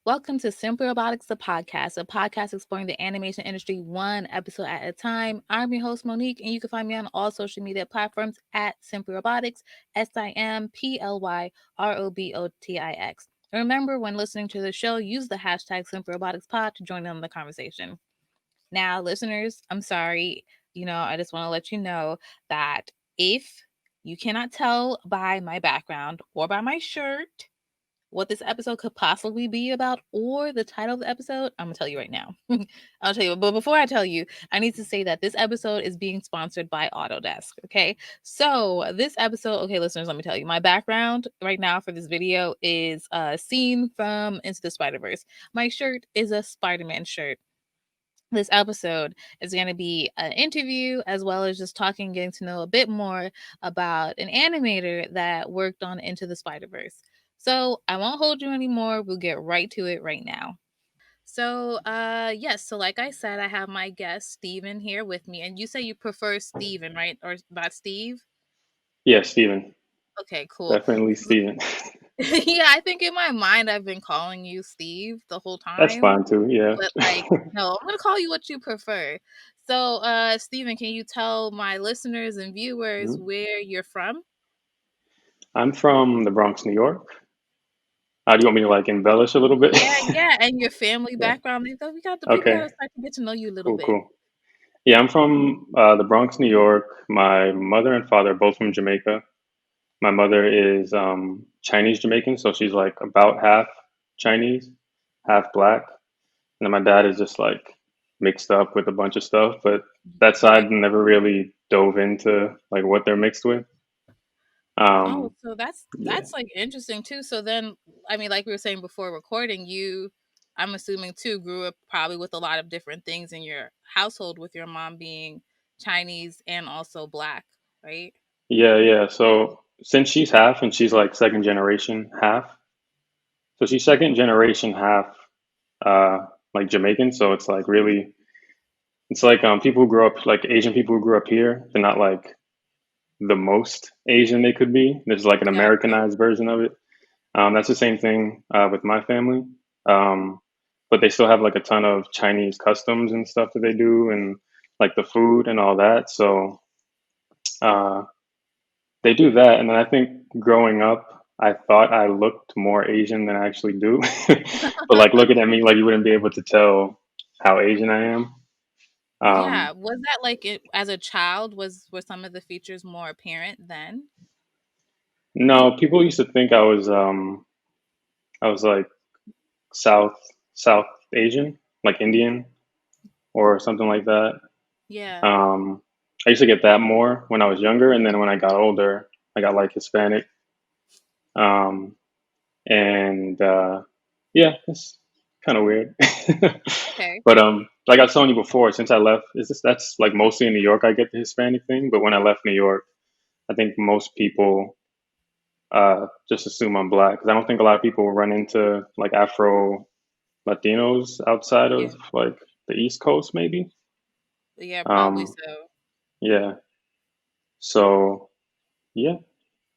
Welcome to Simply Robotics, the podcast exploring the animation industry one episode at a time. I'm your host, Monique, and you can find me on all social media platforms at Simply Robotics, SIMPLYROBOTIX. And remember, when listening to the show, use the hashtag Simply Robotics Pod to join in on the conversation. Now, listeners, I'm sorry. I just want to let you know that if you cannot tell by my background or by my shirt what this episode could possibly be about or the title of the episode, I'm gonna tell you right now. I'll tell you, but before I tell you, I need to say that this episode is being sponsored by Autodesk. Okay, so this episode, okay, listeners, let me tell you, my background right now for this video is a scene from Into the Spiderverse. My shirt is a Spider-Man shirt. This episode is going to be an interview as well as just talking, getting to know a bit more about an animator that worked on Into the Spider-Verse. So I won't hold you anymore. We'll get right to it right now. So, yes. So, like I said, I have my guest Steven here with me, and you say you prefer Steven, right, or not Steve? Yeah, Steven. Okay, cool. Definitely Steven. Yeah, I think in my mind I've been calling you Steve the whole That's time. fine too. Yeah. But no, I'm gonna call you what you prefer. So, Steven, can you tell my listeners and viewers Mhm. where you're from? I'm from the Bronx, New York. Do you want me to like embellish a little bit? Yeah, and your family Yeah. background. We got the people Okay. gotta start to get to know you a little Cool. bit. Cool. Yeah, I'm from the Bronx, New York. My mother and father are both from Jamaica. My mother is Chinese Jamaican, so she's like about half Chinese, half black. And then my dad is just like mixed up with a bunch of stuff, but that Yeah. side never really dove into like what they're mixed with. Oh, Um, so that's yeah. that's like interesting too. So then, I mean, like we were saying before recording, I'm assuming too, grew up probably with a lot of different things in your household, with your mom being Chinese and also black, right? Yeah, yeah. So since she's half and she's like second generation half, so she's second generation half, uh, like Jamaican. So it's like really, it's like people who grew up like Asian people who grew up here. They're not like the most Asian they could be. There's like an Gotcha. Americanized version of it. That's the same thing with my family. Um, but they still have like a ton of Chinese customs and stuff that they do, and like the food and all that. So. Uh, They do that, and then I think growing up, I thought I looked more Asian than I actually do. But like looking at me, like you wouldn't be able to tell how Asian I am. Yeah, Um, was that like it as a child? Were some of the features more apparent then? no, people used to think I was like South South Asian, like Indian or something like that. Yeah. Um, I used to get that more when I was younger, and then when I got older, I got like Hispanic. Um, and yeah, it's kind of weird. Okay. But like I was telling you before, since I left, is this that's like mostly in New York I get the Hispanic thing. But when I left New York, I think most people just assume I'm black because I don't think a lot of people run into like Afro Latinos outside Yeah. of like the East Coast, maybe. Yeah, probably Um, so. yeah. So yeah,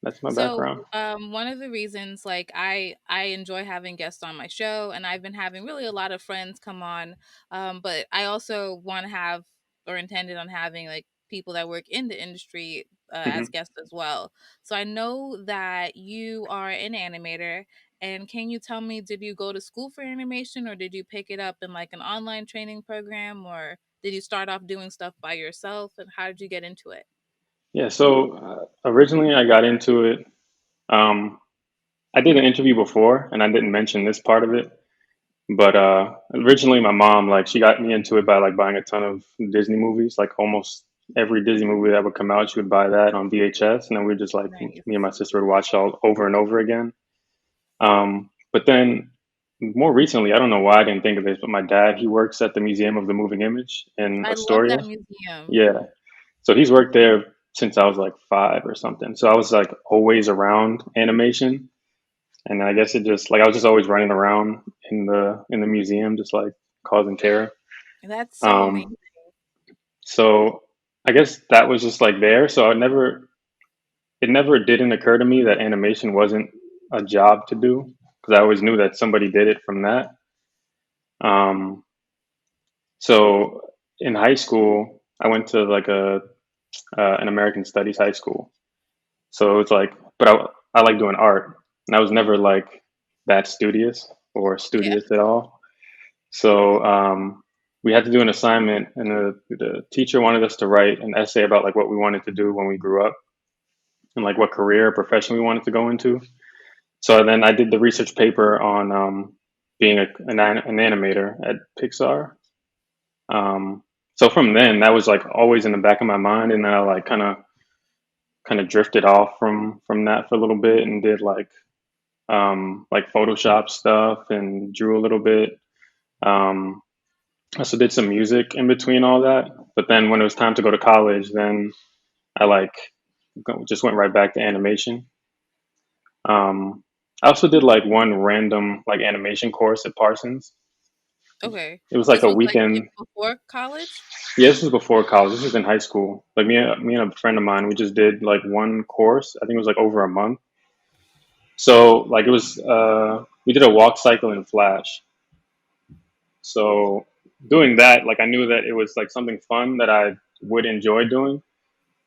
that's my So, background. one of the reasons, like, I enjoy having guests on my show, and I've been having really a lot of friends come on, but I also want to have or intended on having like people that work in the industry as Hmm. guests as well. So I know that you are an animator, and can you tell me, did you go to school for animation, or did you pick it up in like an online training program, or did you start off doing stuff by yourself, and how did you get into it? Yeah. So originally I got into it. Um, I did an interview before, and I didn't mention this part of it. But originally, my mom like she got me into it by like buying a ton of Disney movies. Like almost every Disney movie that would come out, she would buy that on VHS, and then we just like Nice. me and my sister would watch it all over and over again. But then more recently, I don't know why I didn't think of this, but my dad he works at the Museum of the Moving Image in I love Astoria. that museum. Yeah, so he's worked there since I was like 5 or something. So I was like always around animation, and I guess it just like I was just always running around in the museum, just like causing terror. That's so Um, amazing. so I guess that was just like there. So it never didn't occur to me that animation wasn't a job to do because I always knew that somebody did it from that. Um, so in high school, I went to like a an American Studies high school. So it's like, but I like doing art, and I was never like that studious or Yeah. studious at all. So we had to do an assignment, and the teacher wanted us to write an essay about like what we wanted to do when we grew up and like what career or profession we wanted to go into. So then I did the research paper on being an animator at Pixar. Um, so from then, that was like always in the back of my mind, and then I like kind of drifted off from that for a little bit and did like Photoshop stuff and drew a little bit. Um, I also did some music in between all that. But then when it was time to go to college, then I like just went right back to animation. Um, I also did like one random like animation course at Parsons. Okay. It was like This a was like weekend. before college? Yeah, this was before college. This was in high school. Like me and a friend of mine, we just did like one course. I think it was like over a month. So like it was, we did a walk cycle in Flash. So doing that, like I knew that it was like something fun that I would enjoy doing.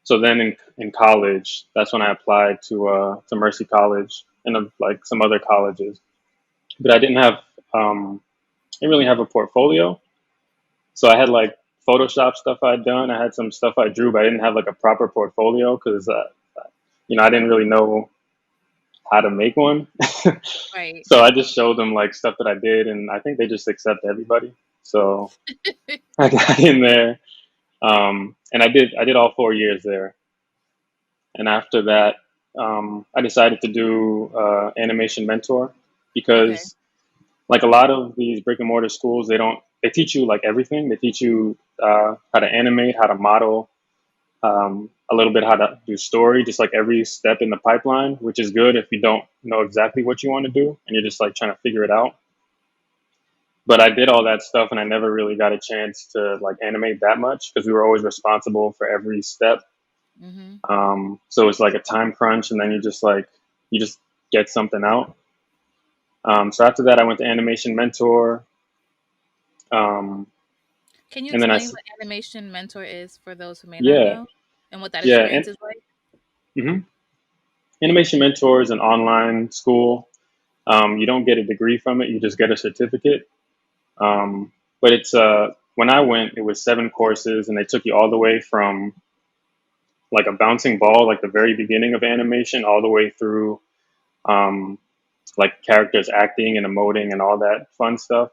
So then in college, that's when I applied to Mercy College and like some other colleges. But I didn't really have a portfolio. So I had like Photoshop stuff I'd done. I had some stuff I drew, but I didn't have like a proper portfolio because I didn't really know how to make one. Right. So I just showed them like stuff that I did, and I think they just accept everybody. So I got in there, and I did all 4 years there. And after that, I decided to do animation mentor Okay. because like a lot of these brick and mortar schools, they teach you like everything. They teach you how to animate, how to model, a little bit how to do story, just like every step in the pipeline, which is good if you don't know exactly what you want to do and you're just like trying to figure it out. But I did all that stuff and I never really got a chance to like animate that much because we were always responsible for every step. Mm-hmm. So it's like a time crunch, and then you just get something out. So after that, I went to Animation Mentor, um, Can you and then explain what animation mentor is for those who may not yeah, know and what that yeah, experience is like? mhm. Animation Mentor is an online school. You don't get a degree from it; you just get a certificate. Um, but it's when I went, it was 7 courses, and they took you all the way from like a bouncing ball, like the very beginning of animation, all the way through um, like characters acting and emoting and all that fun stuff.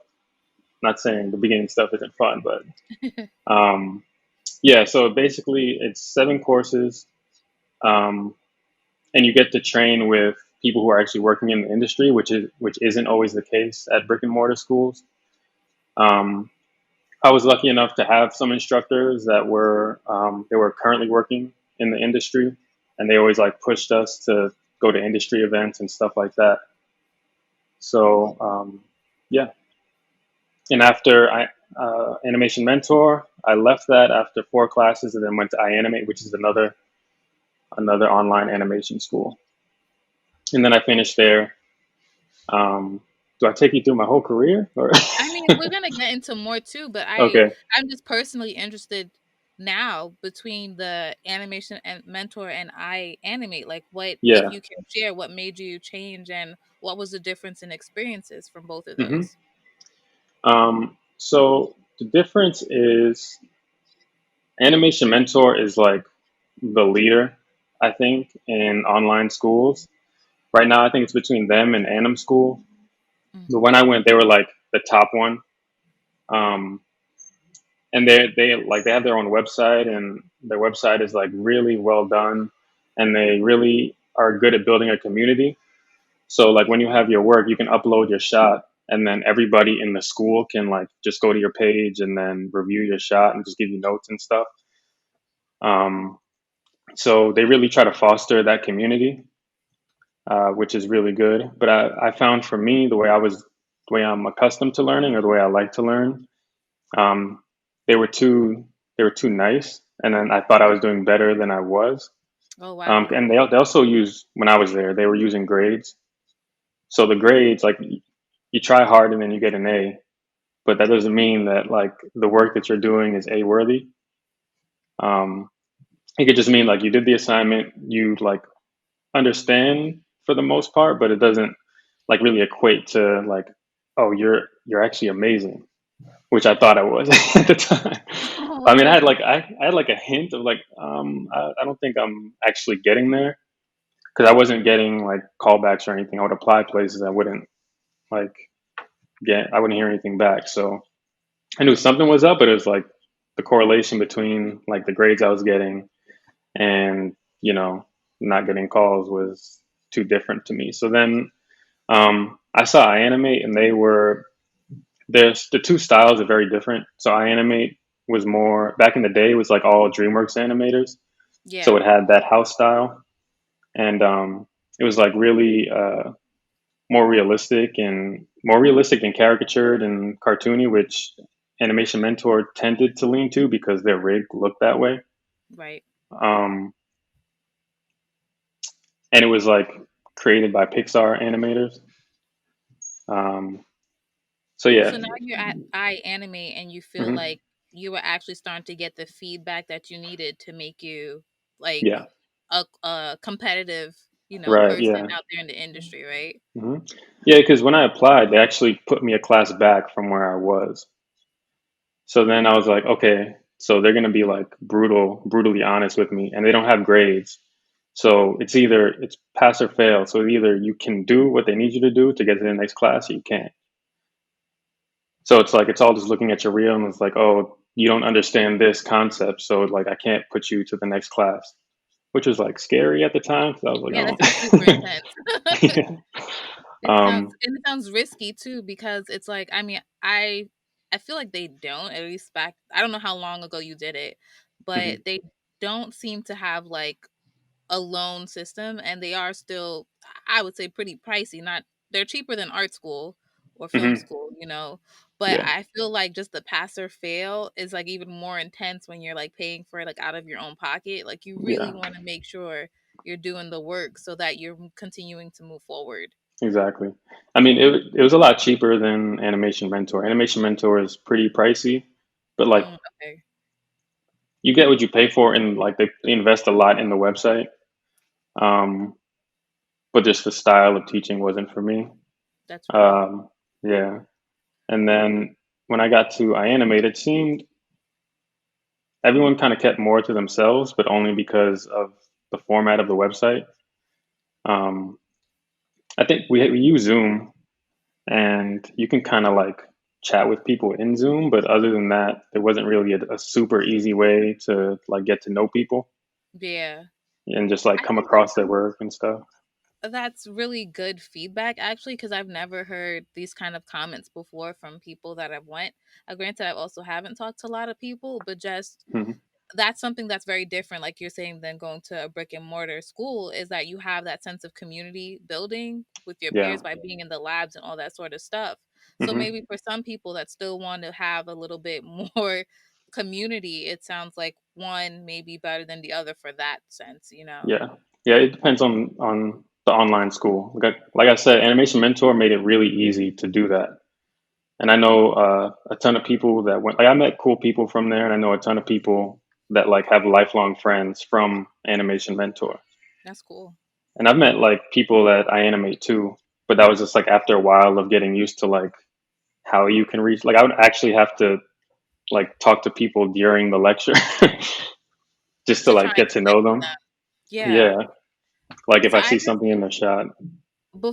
Not saying the beginning stuff isn't fun, but um, yeah. So basically, it's 7 courses, um, and you get to train with people who are actually working in the industry, which isn't always the case at brick and mortar schools. Um, I was lucky enough to have some instructors that were they were currently working in the industry, and they always like pushed us to go to industry events and stuff like that. So yeah, and after I animation mentor, I left that after 4 classes, and then went to iAnimate, which is another online animation school. And then I finished there. Um, do I take you through my whole career? Or I mean, we're gonna get into more too, but okay, I'm just personally interested now between the animation and mentor and I animate. Like, what if yeah. you can share what made you change and what was the difference in experiences from both of hmm those? So the difference is Animation Mentor is like the leader, I think, in online schools. Right now, I think it's between them and Anim School. Mm. But when I went, they were like the top one. Um, and they have their own website, and their website is like really well done, and they really are good at building a community. So like when you have your work, you can upload your shot, and then everybody in the school can like just go to your page and then review your shot and just give you notes and stuff. Um, so they really try to foster that community, which is really good. But I found for me the way I'm accustomed to learning or the way I like to learn, um, they were too they were too nice. and then I thought I was doing better than I was. Oh wow. And they also use when I was there, they were using grades. So the grades, like you try hard and then you get an A, but that doesn't mean that like the work that you're doing is A worthy. Um, it could just mean like you did the assignment, you like understand for the most part, but it doesn't like really equate to like, oh, you're actually amazing, which I thought I was at the time. I mean, Oh. I had like a hint of like, I don't think I'm actually getting there because I wasn't getting like callbacks or anything. I would apply places, I wouldn't like I wouldn't hear anything back. So I knew something was up, but it was like the correlation between like the grades I was getting and you know not getting calls was too different to me. So then I saw I animate, and they were there's the two styles are very different. So I animate was more back in the day. It was like all DreamWorks animators, so Yeah. it had that house style, and it was like really more realistic and caricatured and cartoony, which Animation Mentor tended to lean to because their rig looked that way. Right. Um, and it was like created by Pixar animators. Um, so So yeah. now you're at I Animate and you feel Hmm. like you were actually starting to get the feedback that you needed to make you like Yeah. a competitive, Right. person Yeah. out there in the industry, right? Hmm. Yeah. Because when I applied, they actually put me a class back from where I was. So then I was like, okay, so they're gonna be like brutally honest with me, and they don't have grades. So it's pass or fail. So either you can do what they need you to do to get to the next class, or you can't. So it's like it's all just looking at your reel, and it's like, oh, you don't understand this concept, so like I can't put you to the next class, which was like scary at the time because I Yeah, that was sounds super like, intense. oh, yeah. Um, It sounds risky too because it's like I mean, I feel like they don't at least back I don't know how long ago you did it, but mhm, they don't seem to have like a loan system and they are still I would say pretty pricey. Not they're cheaper than art school or film mhm, school, but yeah, I feel like just the pass or fail is like even more intense when you're like paying for it like out of your own pocket. Like you really yeah, want to make sure you're doing the work so that you're continuing to move forward. exactly. I mean, it was a lot cheaper than Animation Mentor. Animation Mentor is pretty pricey, but like Okay, you get what you pay for, and like they invest a lot in the website. Um, but just the style of teaching wasn't for me. that's real. Um, yeah, and then when I got to iAnimate, it seemed everyone kind of kept more to themselves, but only because of the format of the website. Um, I think we use Zoom, and you can kind of like chat with people in Zoom, but other than that, there wasn't really a super easy way to like get to know people Yeah. and just like I come feel like across their work and stuff. that's really good feedback actually because I've never heard these kind of comments before from people that I've went. Granted, I've also haven't talked to a lot of people, but just Hmm. that's something that's very different, like you're saying, than going to a brick and mortar school is that you have that sense of community building with your Yeah. peers by being in the labs and all that sort of stuff. So Hmm. maybe for some people that still want to have a little bit more community, it sounds like one may be better than the other for that sense. Yeah. Yeah. It depends on the online school. Like I said, Animation Mentor made it really easy to do that. And I know a ton of people that went. Like I met cool people from there, and I know a ton of people that like have lifelong friends from Animation Mentor. That's cool. And I've met like people that I animate too, but that was just like after a while of getting used to like how you can reach. Like I would actually have to like talk to people during the lecture just to To try like and get to connect know with them. them. Yeah. Yeah, like if So I I see something in the shot,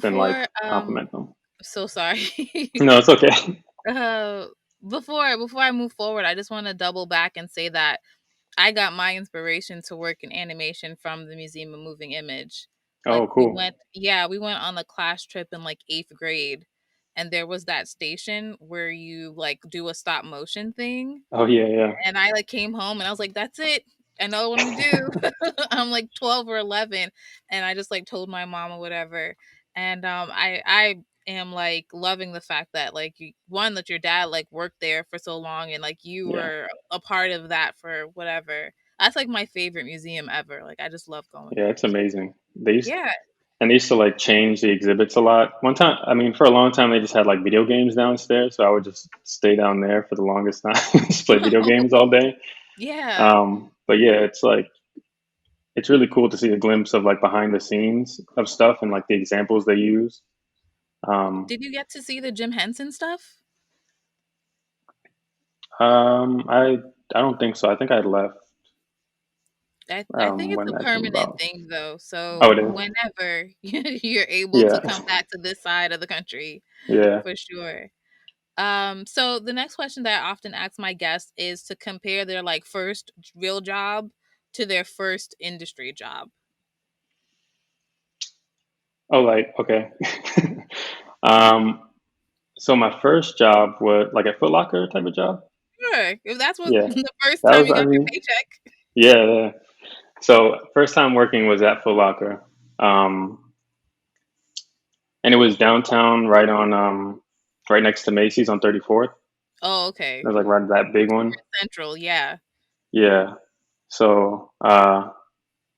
then like before compliment them. so sorry. No, it's okay. uh before I move forward, I just want to double back and say that I got my inspiration to work in animation from the Museum of Moving Image. Like Oh, cool. we went on a class trip in like 8th grade and there was that station where you like do a stop motion thing Oh yeah, and I like came home and I was like, "That's it. I know what I'm gonna do." I'm like 12 or 11, and I just like told my mom or whatever. And I am like loving the fact that like one that your dad like worked there for so long and like you yeah, were a part of that for whatever. That's like my favorite museum ever. Like I just love going Yeah, there. it's amazing. Yeah. They used to like change the exhibits a lot. One time, I mean, for a long time, they just had like video games downstairs, so I would just stay down there for the longest time, just play video games all day. Yeah. But yeah, it's like it's really cool to see a glimpse of like behind the scenes of stuff and like the examples they use. Um, Did you get to see the Jim Henson stuff? I don't think so. I think I left I think it's when a that came permanent about. thing though. Oh, So it is. whenever you're able to Yeah, come back to this side of the country, yeah. for sure. So the next question that I often ask my guests is to compare their like first real job to their first industry job. Oh, like okay. um, so my first job was like a Foot Locker type of job. Sure. If that's what Yeah, the first that time was. you I got your mean, paycheck. yeah, yeah. So first time working was at Foot Locker, and it was downtown, right next to Macy's on 34th. Oh, It okay. was like right that big one. Central, yeah. Yeah. So that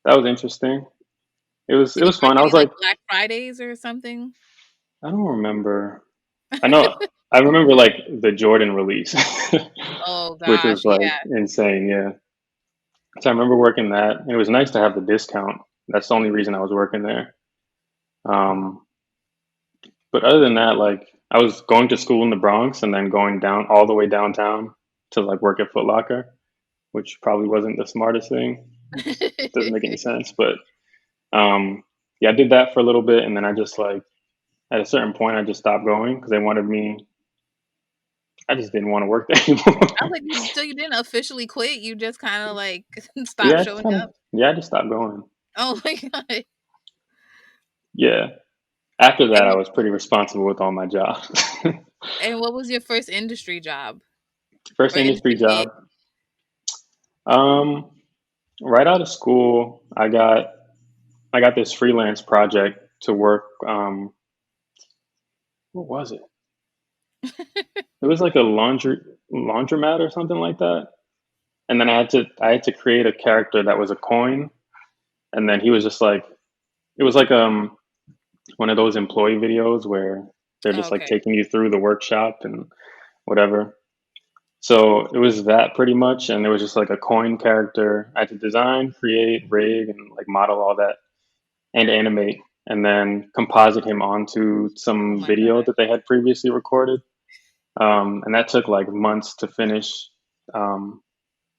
was interesting. It Did you was work fun. I any was like like, Black Fridays or something? I don't remember. I know I remember like the Jordan release, Oh which was gosh, like yeah. insane. Yeah. So I remember working that, and it was nice to have the discount. That's the only reason I was working there. Um, but other than that, like I was going to school in the Bronx and then going down all the way downtown to like work at Foot Locker, which probably wasn't the smartest thing. It doesn't make any sense, but um, yeah, I did that for a little bit, and then I just like at a certain point I just stopped going because they wanted me. I just didn't want to work there I was anymore. like, you didn't officially quit, you just kinda like stopped Yeah, I just showing kind of up? yeah, I just stopped going. Oh my god. Yeah. After that, And I what was pretty responsible with all my jobs. and what was your first industry job First or industry industry gig? job. Um, right out of school, I got this freelance project to work. What was it? It was like a laundromat or something like that. And then I had to create a character that was a coin, and then he was just like it was like one of those employee videos where they're Oh, just like okay. taking you through the workshop and whatever. So it was that pretty much, and it was just like a coin character. I had to design, create, rig, and like model all that and animate, and then composite him onto Oh some my video god. that they had previously recorded. And that took like months to finish, um,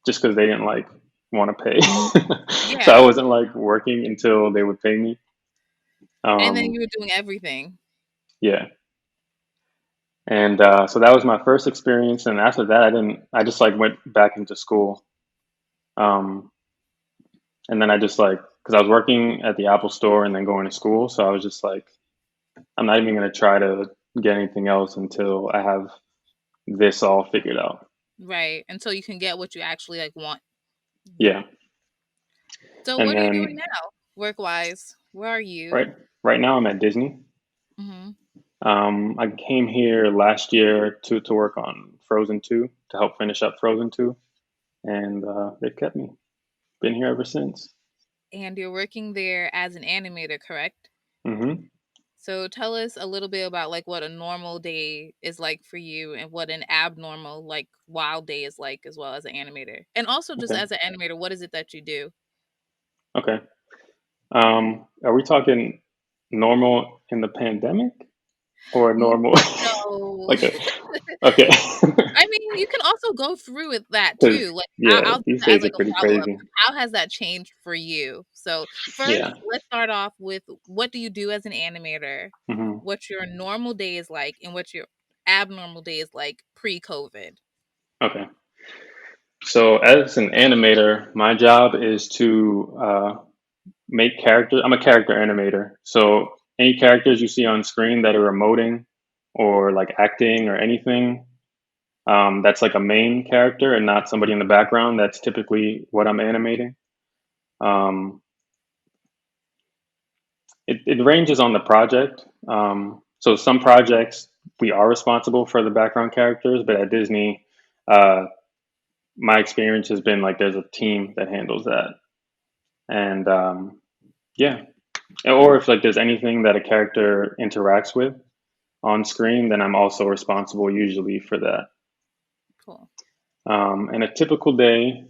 just because they didn't like want to pay. So I Yeah. wasn't like working until they would pay me. And then Um, you were doing everything. yeah, and so that was my first experience. And after that, I didn't. I just like went back into school. Um, And then I just like, because I was working at the Apple store and then going to school. So I was just like, I'm not even going to try to get anything else until I have this all figured out. Right. Until you can get what you actually like want. Yeah. So And what are you doing then now, work-wise? Where are you? right, right now I'm at Disney. Mhm. I came here last year to work on Frozen 2 to help finish up Frozen 2. And they've kept me. Been here ever since. And you're working there as an animator, correct? Hmm. So tell us a little bit about like what a normal day is like for you and what an abnormal like wild day is like as well as an animator. And also just Okay. as an animator, what is it that you do? Okay. Are we talking normal in the pandemic or normal No. like a okay? I mean, you can also go through with that Because too. Like yeah, I'll do these that as days are like a pretty follow-up. crazy. How has that changed for you? So Yeah. first, let's start off with what do you do as an animator? Hmm. What your normal day is like and what your abnormal day is like pre-COVID. Okay. So as an animator, my job is to make characters. I'm a character animator. So any characters you see on screen that are emoting or like acting or anything, that's like a main character and not somebody in the background. That's typically what I'm animating. Um, it ranges on the project. So some projects we are responsible for the background characters, but at Disney, uh, my experience has been like there's a team that handles that, and yeah. Or if like there's anything that a character interacts with on screen, then I'm also responsible usually for that. Cool. And a typical day,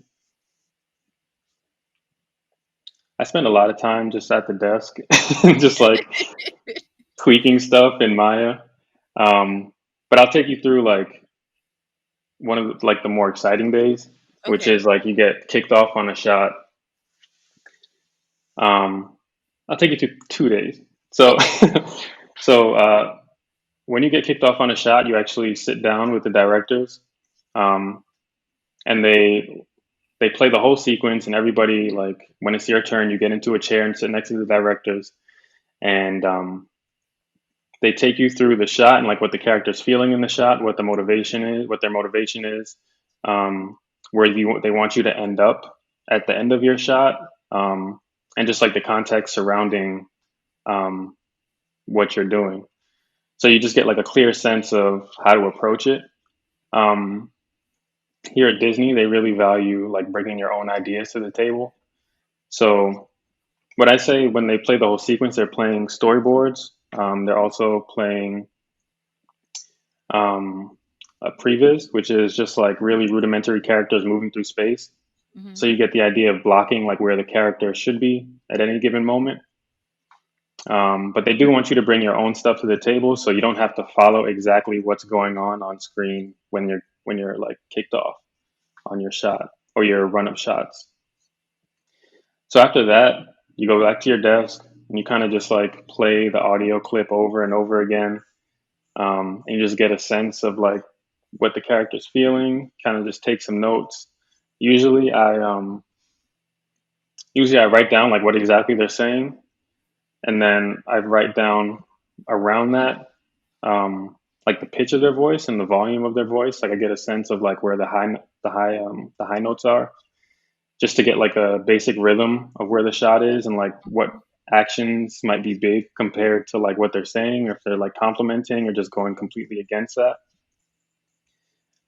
I spend a lot of time just at the desk, just like tweaking stuff in Maya. Um, but I'll take you through like one of like the more exciting days, which Okay. is like you get kicked off on a shot. Um, I'll take you to 2 days. So, Okay. so when you get kicked off on a shot, you actually sit down with the directors, um, and they play the whole sequence, and everybody like when it's your turn, you get into a chair and sit next to the directors, and they take you through the shot and like what the character's feeling in the shot, what the motivation is, what their motivation is, um, where they want you to end up at the end of your shot, and just like the context surrounding um, what you're doing. So you just get like a clear sense of how to approach it. Um, Here at Disney, they really value like bringing your own ideas to the table. So what I say when they play the whole sequence, they're playing storyboards. They're also playing um, a previs, which is just like really rudimentary characters moving through space. Hmm. So you get the idea of blocking like where the character should be at any given moment. But they do want you to bring your own stuff to the table, so you don't have to follow exactly what's going on screen when you're like kicked off on your shot or your run up shots. So after that, you go back to your desk and you kind of just like play the audio clip over and over again, and you just get a sense of like what the character's feeling. Kind of just take some notes. Usually, I write down like what exactly they're saying, and then I write down around that like the pitch of their voice and the volume of their voice. Like I get a sense of like where the high notes are, just to get like a basic rhythm of where the shot is and like what actions might be big compared to like what they're saying, or if they're like complimenting or just going completely against that.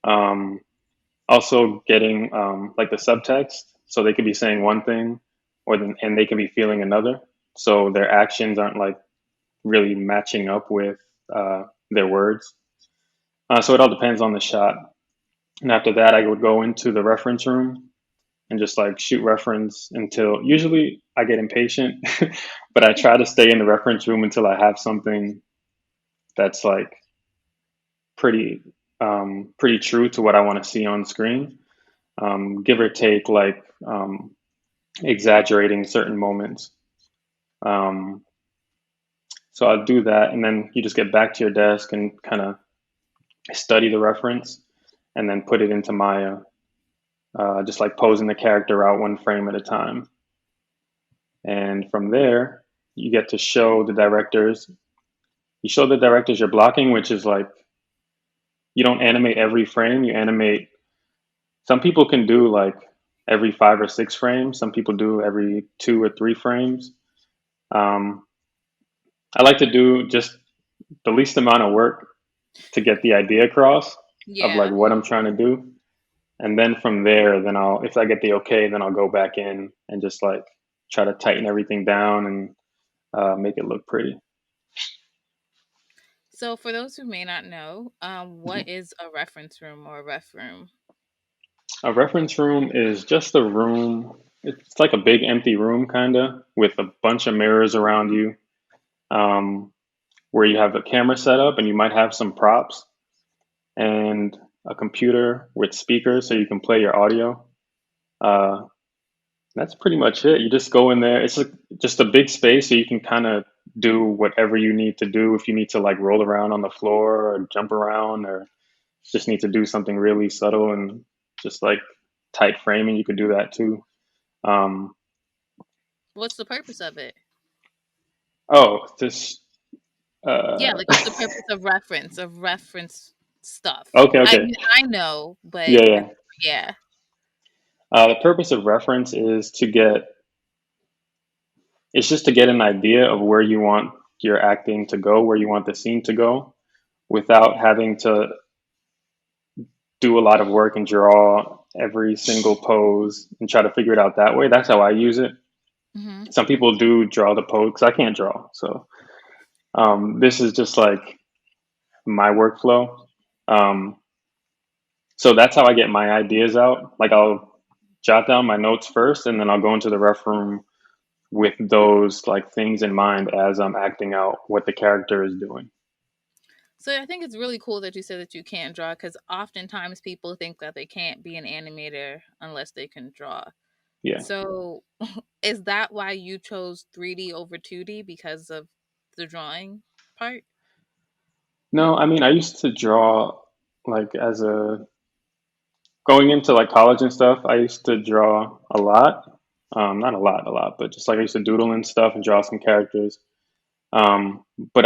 Um, Also getting like the subtext, so they could be saying one thing, and they could be feeling another. So their actions aren't like really matching up with their words. So it all depends on the shot. And after that, I would go into the reference room and just like shoot reference until usually I get impatient, but I try to stay in the reference room until I have something that's like pretty pretty true to what I want to see on screen, give or take like exaggerating certain moments. Um, so I'll do that, and then you just get back to your desk and kind of study the reference, and then put it into Maya, just like posing the character out one frame at a time. And from there, you get to show the directors. You show the directors your blocking, which is like you don't animate every frame. You animate. Some people can do like every 5 or 6 frames. Some people do every 2 or 3 frames. Um, I like to do just the least amount of work to get the idea across of like Yeah. what I'm trying to do. And then from there, then if I get the okay, then I'll go back in and just like try to tighten everything down and make it look pretty. So, for those who may not know, what is a reference room or a ref room? A reference room is just a room. It's like a big empty room, kind of, with a bunch of mirrors around you, um, where you have a camera set up and you might have some props and a computer with speakers so you can play your audio. Uh, that's pretty much it. You just go in there. It's like just a big space so you can kind of do whatever you need to do. If you need to like roll around on the floor or jump around or just need to do something really subtle and just like tight framing, you could do that too. Um, What's the purpose of it? oh, this. Yeah, Uh, like what's the purpose of reference stuff? okay, I okay, mean, I know, but yeah, yeah. yeah. The purpose of reference is to get. It's just to get an idea of where you want your acting to go, where you want the scene to go, without having to do a lot of work and draw every single pose and try to figure it out that way. That's how I use it. Hmm. Some people do draw the pose because I can't draw. So this is just like my workflow. Um, so that's how I get my ideas out. Like I'll jot down my notes first, and then I'll go into the ref room with those like things in mind as I'm acting out what the character is doing. So I think it's really cool that you said that you can't draw because oftentimes people think that they can't be an animator unless they can draw. Yeah. So is that why you chose 3D over 2D because of the drawing part? No, I mean I used to draw like as a going into like college and stuff. I used to draw a lot. Not a lot, but just like I used to doodle and stuff and draw some characters. Um, but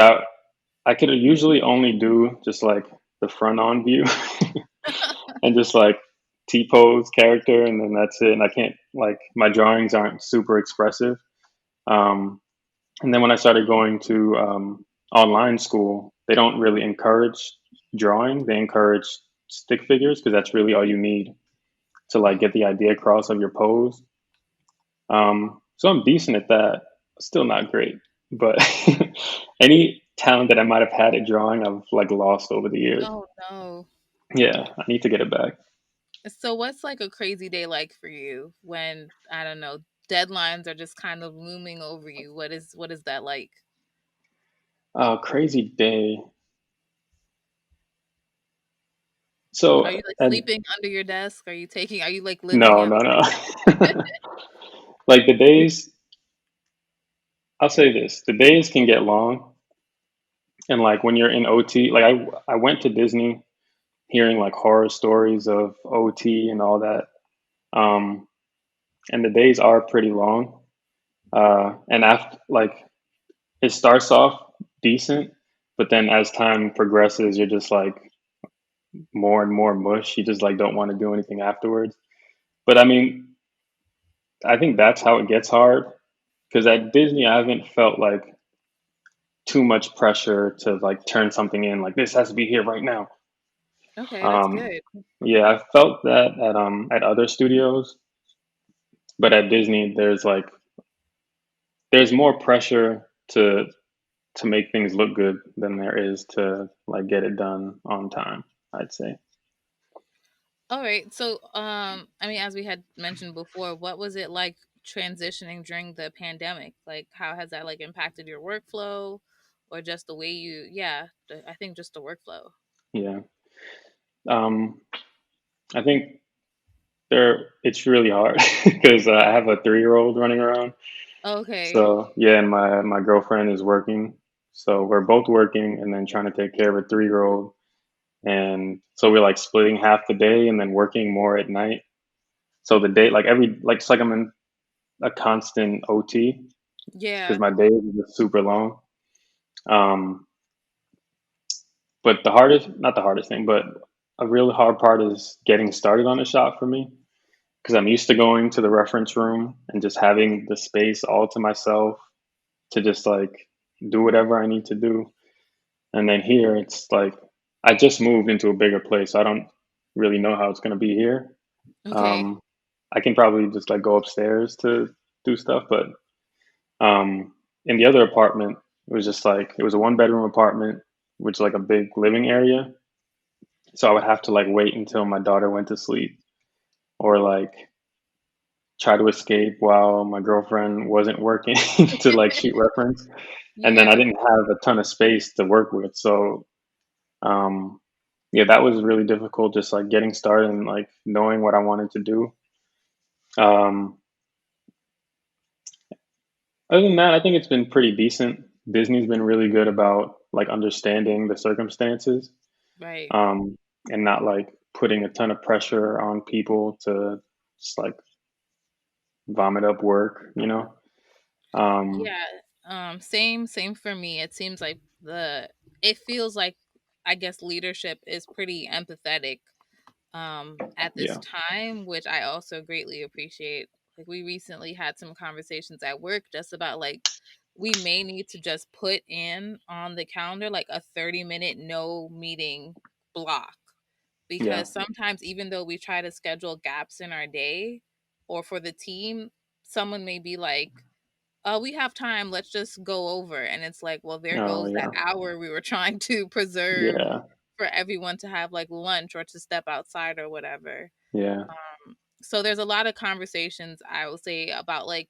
I could usually only do just like the front on view and just like T pose character, and then that's it. And I can't like my drawings aren't super expressive. Um, and then when I started going to online school, they don't really encourage drawing. They encourage stick figures because that's really all you need to like get the idea across of your pose. So I'm decent at that. Still not great, but any talent that I might have had at drawing, I've like lost over the years. Oh no. Yeah, I need to get it back. So what's like a crazy day like for you when I don't know, deadlines are just kind of looming over you? What is that like? Crazy day. Are So, you like and sleeping under your desk? Are you like living no, in no, no. Like the days, I'll say this: the days can get long, and like when you're in OT, like I went to Disney, hearing like horror stories of OT and all that, um, and the days are pretty long. And after like it starts off decent, but then as time progresses, you're just like more and more mush. You just like don't want to do anything afterwards. But I mean, I think that's how it gets hard because at Disney, I haven't felt like too much pressure to like turn something in. Like this has to be here right now. Okay, that's Um, good. yeah, I felt that at other studios, but at Disney, there's more pressure to make things look good than there is to like get it done on time, I'd say. All right. So, I mean, as we had mentioned before, what was it like transitioning during the pandemic? Like, how has that like impacted your workflow, or just the way you? Yeah, I think just the workflow. Yeah. Um, I think there it's really hard because I have a 3-year-old running around. Okay. So yeah, and my girlfriend is working. So we're both working and then trying to take care of a 3-year-old. And so we're like splitting half the day and then working more at night. So the day, like every, like it's like I'm in a constant OT because Yeah. my days are just super long. Um, but the hardest, not the hardest thing, but a really hard part is getting started on a shot for me because I'm used to going to the reference room and just having the space all to myself to just like do whatever I need to do. And then here it's like I just moved into a bigger place. So I don't really know how it's going to be here. Okay. Um, I can probably just like go upstairs to do stuff, but in the other apartment, it was just like it was a 1 bedroom apartment, which is like a big living area. So I would have to like wait until my daughter went to sleep or like try to escape while my girlfriend wasn't working to like shoot reference. And then I Yeah. didn't have a ton of space to work with. So um, yeah, that was really difficult just like getting started and like knowing what I wanted to do. Um, Other than that, I think it's been pretty decent. Disney's been really good about like understanding the circumstances, Right. um, and not like putting a ton of pressure on people to just like vomit up work, you know? Um, Yeah. Same for me. It seems like it feels like I guess leadership is pretty empathetic at this yeah, time, which I also greatly appreciate. Like we recently had some conversations at work just about like we may need to just put in on the calendar like a 30-minute no meeting block Yeah. because sometimes even though we try to schedule gaps in our day or for the team, someone may be like, "Oh, we have time, let's just go over." And it's like, well, there Oh goes that yeah. hour we were trying to preserve Yeah. for everyone to have like lunch or to step outside or whatever. Yeah. So there's a lot of conversations I will say about like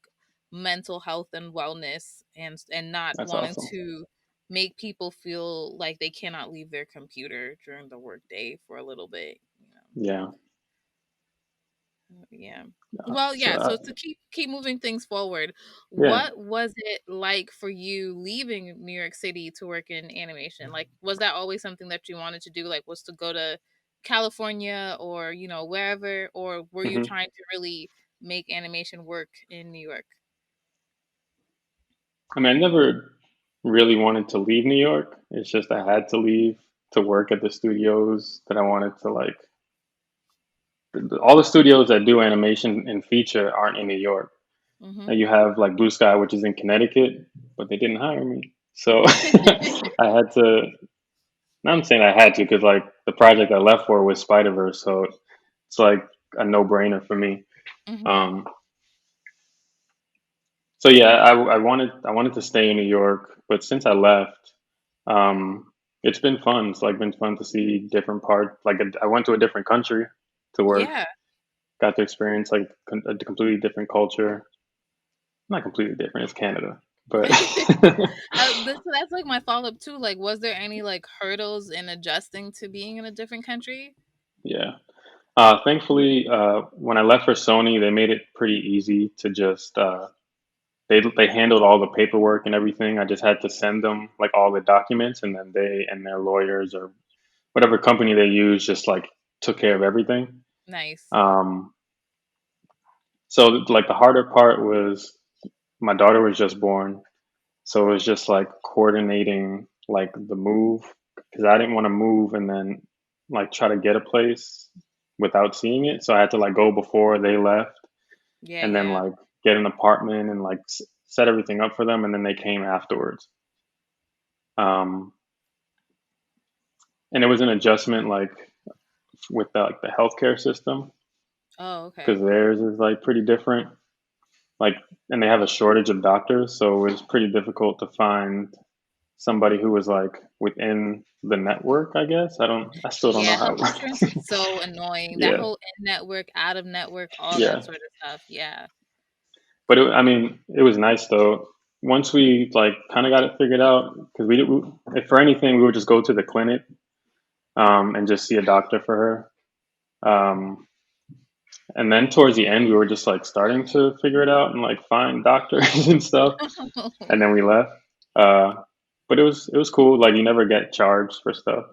mental health and wellness and not That's wanting awesome. to make people feel like they cannot leave their computer during the workday for a little bit, you know. Yeah. Yeah. Well, So yeah, so to keep moving things forward, yeah. what was it like for you leaving New York City to work in animation? Like, was that always something that you wanted to do? Like, was to go to California or, you know, wherever, or were you hmm trying to really make animation work in New York? I mean, I never really wanted to leave New York. It's just I had to leave to work at the studios that I wanted to like. All the studios that do animation and feature aren't in New York. Mm-hmm. And you have like Blue Sky, which is in Connecticut, but they didn't hire me. So I had to. Now I'm saying I had to because like the project I left for was Spiderverse, so it's like a no-brainer for me. Mm-hmm. Um, so yeah, I wanted to stay in New York, but since I left, it's been fun. It's like been fun to see different parts. Like I went to a different country to work, Yeah. got to experience like a completely different culture. Not completely different. It's Canada, but That's like my follow-up too. Like, was there any like hurdles in adjusting to being in a different country? yeah. Thankfully, when I left for Sony, they made it pretty easy to just they handled all the paperwork and everything. I just had to send them like all the documents, and then they and their lawyers or whatever company they use just like took care of everything. Nice. Um, so like the harder part was my daughter was just born, so it was just like coordinating like the move because I didn't want to move and then like try to get a place without seeing it. So I had to like go before they left Yeah, and then yeah. like get an apartment and like set everything up for them, and then they came afterwards. Um, and it was an adjustment like with the healthcare system Oh, because okay. theirs is like pretty different. Like, and they have a shortage of doctors, so it was pretty difficult to find somebody who was like within the network. I guess I still don't know Yeah, how health it insurance is works. so annoying. That Yeah, whole in-network, out-of-network, all that yeah. sort of stuff. Yeah. But I mean, it was nice though. Once we like kind of got it figured out, because if for anything, we would just go to the clinic and just see a doctor for her. And then towards the end, we were just like starting to figure it out and like find doctors and stuff. And then we left. Uh, but it was cool. Like you never get charged for stuff.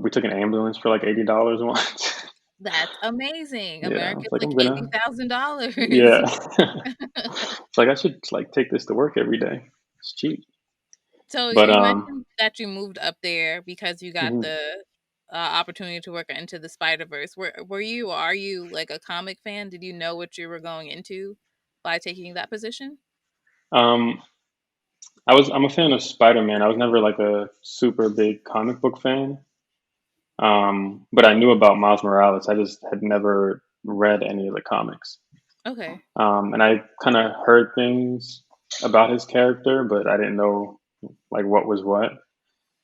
We took an ambulance for like $80 once. That's amazing. Yeah, I was America's like, like I'm gonna. $80,000. Yeah, it's like I should like take this to work every day. It's cheap. So But you mentioned that you moved up there because you got mhm. the opportunity to work Into the Spider-Verse. Were you, are you like a comic fan? Did you know what you were going into by taking that position? um, I'm a fan of Spider-Man. I was never like a super big comic book fan. But I knew about Miles Morales. I just had never read any of the comics. Okay. And I kind of heard things about his character, but I didn't know like what was what.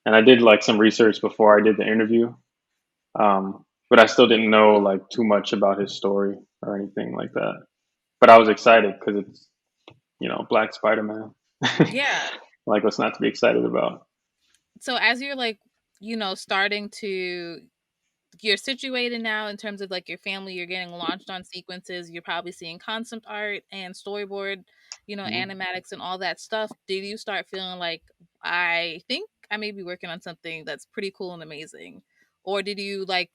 And I did like some research before I did the interview, but I still didn't know like too much about his story or anything like that. But I was excited because it's Black Spider-Man. Yeah. Like what's not to be excited about? So as you're like, you know, starting to you're situated now in terms of like your family, you're getting launched on sequences, you're probably seeing concept art and storyboard, you know, Mhm. animatics and all that stuff. Did you start feeling like, I think I may be working on something that's pretty cool and amazing? Or did you like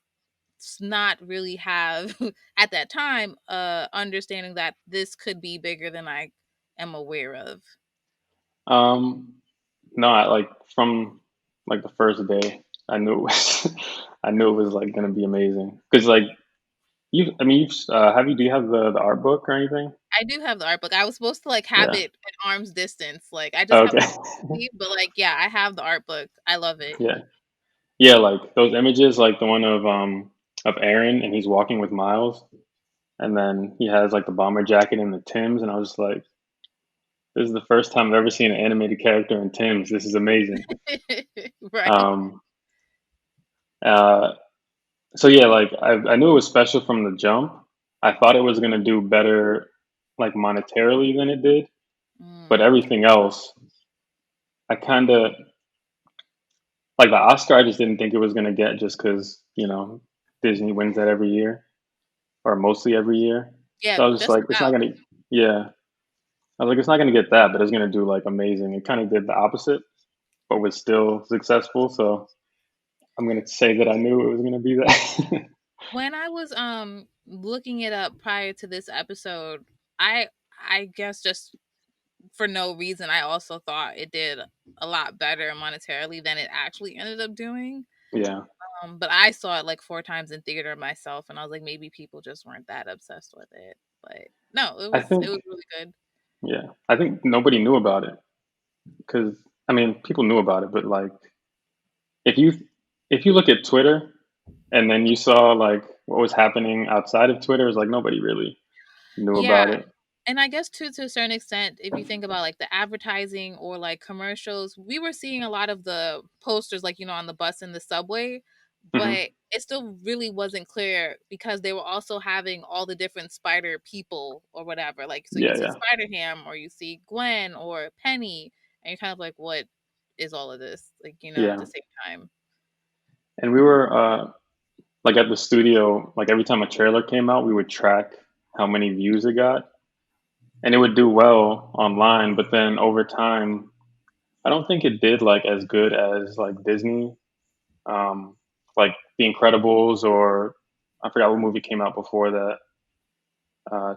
not really have at that time understanding that this could be bigger than I am aware of? Um, no, like from like the first day, I knew it was, I knew it was like gonna be amazing. Cause like I mean, do you have the art book or anything? I do have the art book. I was supposed to like have Yeah. it at arm's distance. Like I just have Okay. the movie, but like yeah, I have the art book. I love it. Yeah. Yeah, like those images, like the one of Aaron and he's walking with Miles, and then he has like the bomber jacket and the Tims, and I was just like, this is the first time I've ever seen an animated character in Tims. This is amazing. Right. Um, uh, so yeah, like I knew it was special from the jump. I thought it was gonna do better, like monetarily than it did, but Mm. everything else, I kind of like the Oscar. I just didn't think it was gonna get just because Disney wins that every year or mostly every year. Yeah, So I was just just like, it's not about. gonna. Yeah, I was like, it's not gonna get that, but it's gonna do like amazing. It kind of did the opposite, but was still successful. So I'm gonna say that I knew it was gonna be that. When I was looking it up prior to this episode, I I guess just for no reason I also thought it did a lot better monetarily than it actually ended up doing. Yeah, But I saw it like 4 times in theater myself, and I was like, maybe people just weren't that obsessed with it. But no, I it think was really good. yeah, I think nobody knew about it because I mean people knew about it, but like if you if you look at Twitter and then you saw like what was happening outside of Twitter, it's like nobody really knew about Yeah. it. And I guess too, to a certain extent, if you think about like the advertising or like commercials, we were seeing a lot of the posters, like, on the bus and the subway, Hmm. but it still really wasn't clear because they were also having all the different spider people or whatever. Like, so Yeah, you'd see yeah, Spider Ham or you see Gwen or Penny, and you're kind of like, what is all of this? Like, at yeah. the same time. And we were like at the studio, like every time a trailer came out, we would track how many views it got, and it would do well online. But then over time, I don't think it did like as good as like Disney, um, like The Incredibles, or I forgot what movie came out before that.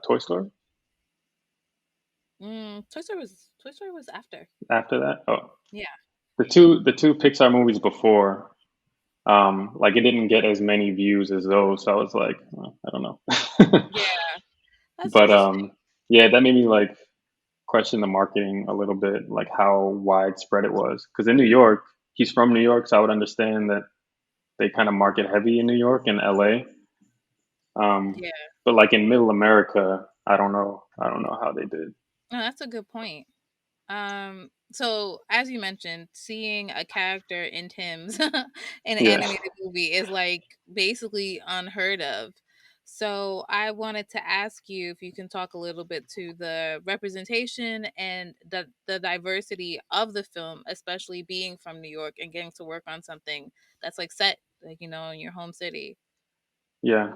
Toy Story. Toy Story was after. After that, oh, Yeah. the two Pixar movies before, like it didn't get as many views as those. So I was like, I don't know. Yeah. That's But interesting. yeah, that made me like question the marketing a little bit, like how widespread it was. Because in New York, he's from New York, so I would understand that they kind of market heavy in New York and LA. Um, Yeah. but like in Middle America, I don't know. I don't know how they did. No, that's a good point. So as you mentioned, seeing a character in Tim's in an Yeah, animated movie is like basically unheard of. So I wanted to ask you if you can talk a little bit to the representation and the diversity of the film, especially being from New York and getting to work on something that's like set like in your home city. yeah,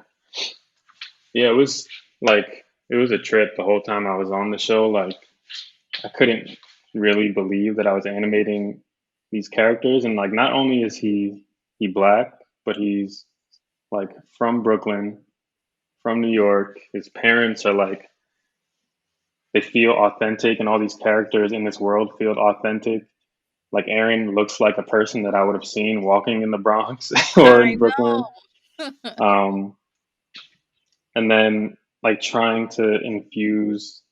yeah. It was a trip the whole time I was on the show. Like I couldn't really believe that I was animating these characters, and like not only is he black, but he's like from Brooklyn, from New York. His parents are like they feel authentic, and all these characters in this world feel authentic. Like Aaron looks like a person that I would have seen walking in the Bronx or I in Brooklyn. know. Um, and then like trying to infuse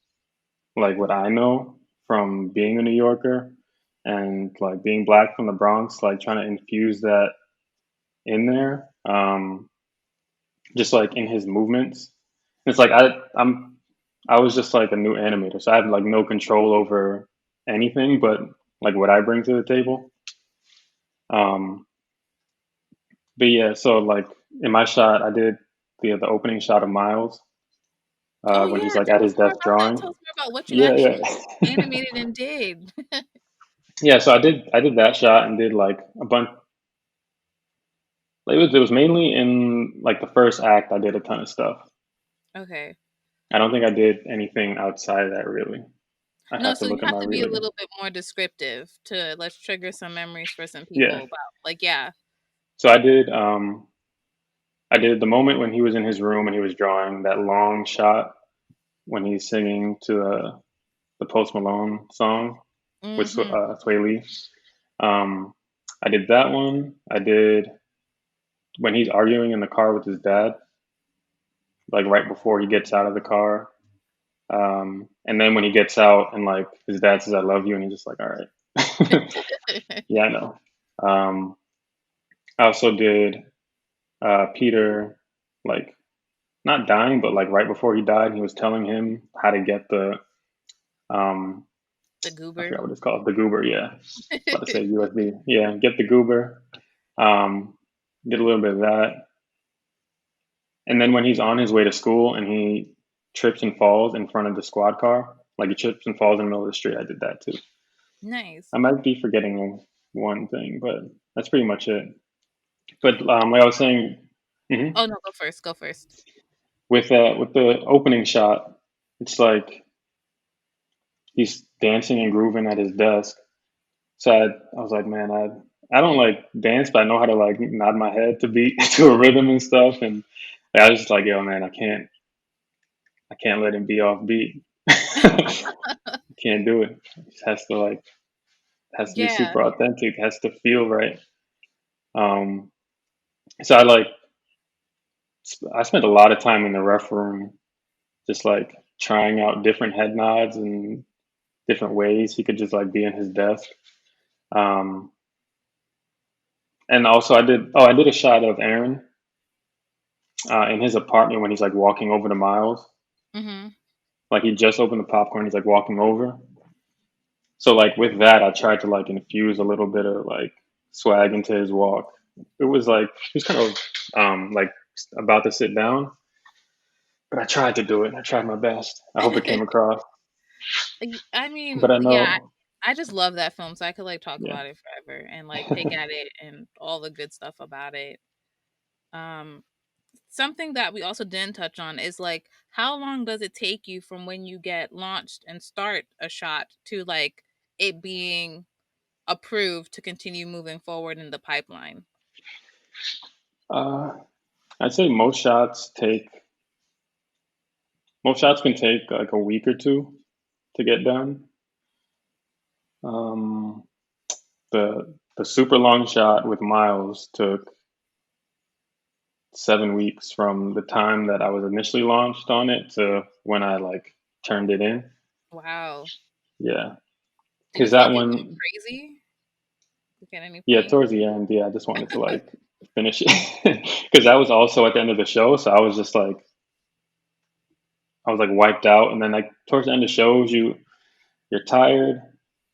like what I know from being a New Yorker and like being black from the Bronx, like trying to infuse that in there, just like in his movements. It's like I was just like a new animator, so I have like no control over anything, but like what I bring to the table. Um, but yeah, so like in my shot, I did the opening shot of Miles Oh when yeah, he's like at tell us his more desk about that. drawing. Tell us more about what you Yeah, actually yeah. animated and did. Yeah, so I did that shot and did like a bunch. Like, it was mainly in like the first act. I did a ton of stuff. Okay. I don't think I did anything outside of that really. I'd No, have to so you look at have my to be reel a again. little bit more descriptive to let's trigger some memories for some Yeah. people about like yeah. So I did the moment when he was in his room and he was drawing that long shot when he's singing to the Post Malone song with Mhm. Sway Lee. Um, I did that one. I did when he's arguing in the car with his dad, like right before he gets out of the car. And then when he gets out and like his dad says, "I love you," and he's just like, "All right." Yeah, I know. Um, I also did Peter, like not dying, but like right before he died, he was telling him how to get the um The I goober. forgot what it's called, the goober. Yeah, about to say USB. Yeah, get the goober. Um, did a little bit of that, and then when he's on his way to school and he trips and falls in front of the squad car, like he trips and falls in the middle of the street, I did that too. Nice. I might be forgetting one thing, but that's pretty much it. But like I was saying, mhm, Oh no, go first. Go first. with the opening shot, it's like he's dancing and grooving at his desk. So I was like, man, I don't like dance, but I know how to like nod my head to beat to a rhythm and stuff. And I was just like, yo, man, I can't let him be off beat. Can't do it. It just has to be Yeah. super authentic. Has to feel right. Um, so I spent a lot of time in the ref room, just like trying out different head nods and different ways he could just like be in his desk. Um, and also I did a shot of Aaron in his apartment when he's like walking over to Miles. Mhm. Like he just opened the popcorn, he's like walking over. So like with that, I tried to like infuse a little bit of like swag into his walk. It was like he was kind of like about to sit down, but I tried to do it. I tried my best. I hope it came across. I mean, But I yeah, know, I just love that film, so I could like talk yeah. about it forever and like pick at it and all the good stuff about it. Um, Something that we also didn't touch on is like how long does it take you from when you get launched and start a shot to like it being approved to continue moving forward in the pipeline? uh, I'd say most shots can take like a week or two to get done. Um, the super long shot with Miles took 7 weeks from the time that I was initially launched on it to when I like turned it in. Wow. Yeah, Did you because feel that like you're going one, crazy? Like at any yeah, point? towards the end, yeah, I just wanted to like finish it because that was also at the end of the show, so I was just like I was like wiped out, and then like towards the end of shows, you're tired,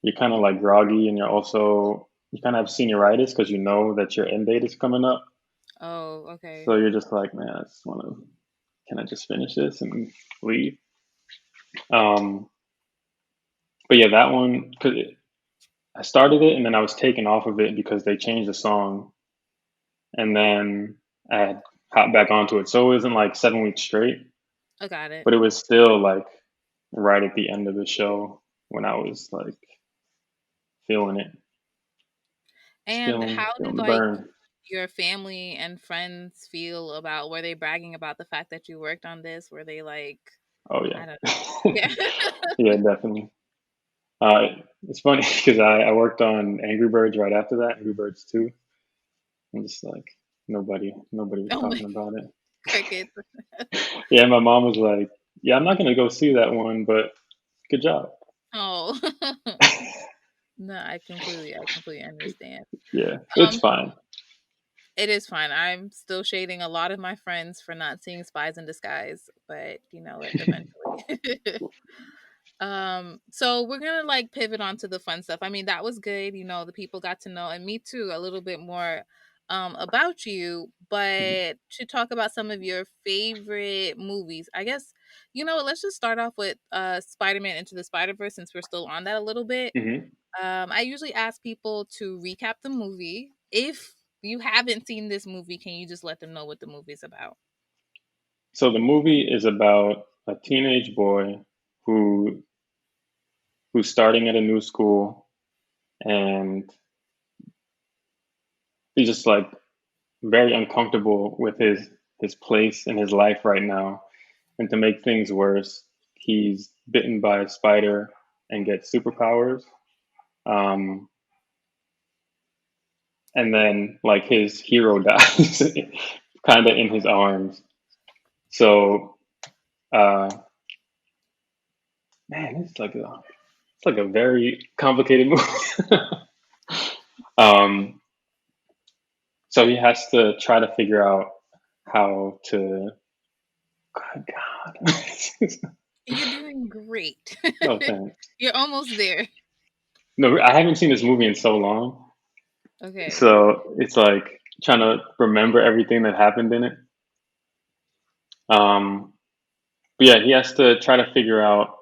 you're kind of like groggy, and you kind of have senioritis because you know that your end date is coming up, Oh, okay. so you're just like, man, I just want to, can I just finish this and leave? Um, but yeah, that one because I started it and then I was taken off of it because they changed the song, and then I had hopped back onto it, so it wasn't like 7 weeks straight, I got it. but it was still like right at the end of the show when I was like feeling it, And how feeling did the like burn. your family and friends feel about were they bragging about the fact that you worked on this? Were they like, Oh I don't yeah, know. Yeah. yeah, definitely. It's funny because I worked on Angry Birds right after that, Angry Birds 2. I'm just like nobody was Oh my talking about it. crickets. Yeah, my mom was like, "Yeah, I'm not gonna go see that one, but good job." Oh. No, I completely understand. Yeah, it's Um, fine. it is fine. I'm still shading a lot of my friends for not seeing Spies in Disguise, but eventually. So we're gonna like pivot onto the fun stuff. I mean, that was good. The people got to know, and me too, a little bit more about you. But to talk about some of your favorite movies, I guess let's just start off with Spider-Man Into the Spider-Verse since we're still on that a little bit. Hmm. I usually ask people to recap the movie. If you haven't seen this movie, can you just let them know what the movie's about? So the movie is about a teenage boy who who's starting at a new school, and he's just like very uncomfortable with his place in his life right now. And to make things worse, he's bitten by a spider and gets superpowers. Um, and then like his hero dies, kind of in his arms. So uh, man, it's like a very complicated movie. um, So he has to try to figure out how to. Good God. You're doing great. Oh, thanks. You're almost there. No, I haven't seen this movie in so long, Okay. so it's like trying to remember everything that happened in it. Um, but yeah, he has to try to figure out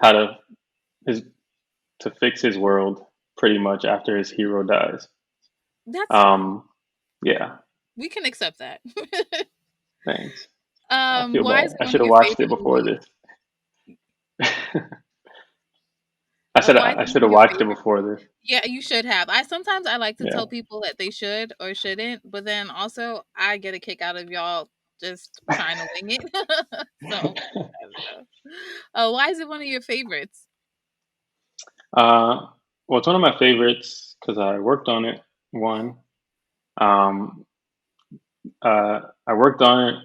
how to his to fix his world pretty much after his hero dies. That's fine. Um, yeah, We can accept that. thanks. I feel Why is bad. it I one of should have your watched favorite it before movies? this. I said Why is I it one should of have your watched it favorite? before this. Yeah, you should have. I sometimes I like to Yeah. tell people that they should or shouldn't, but then also I get a kick out of y'all just trying to wing it. So I don't know. Why is it one of your favorites? uh, well, it's one of my favorites because I worked on it. One, um, I worked on it.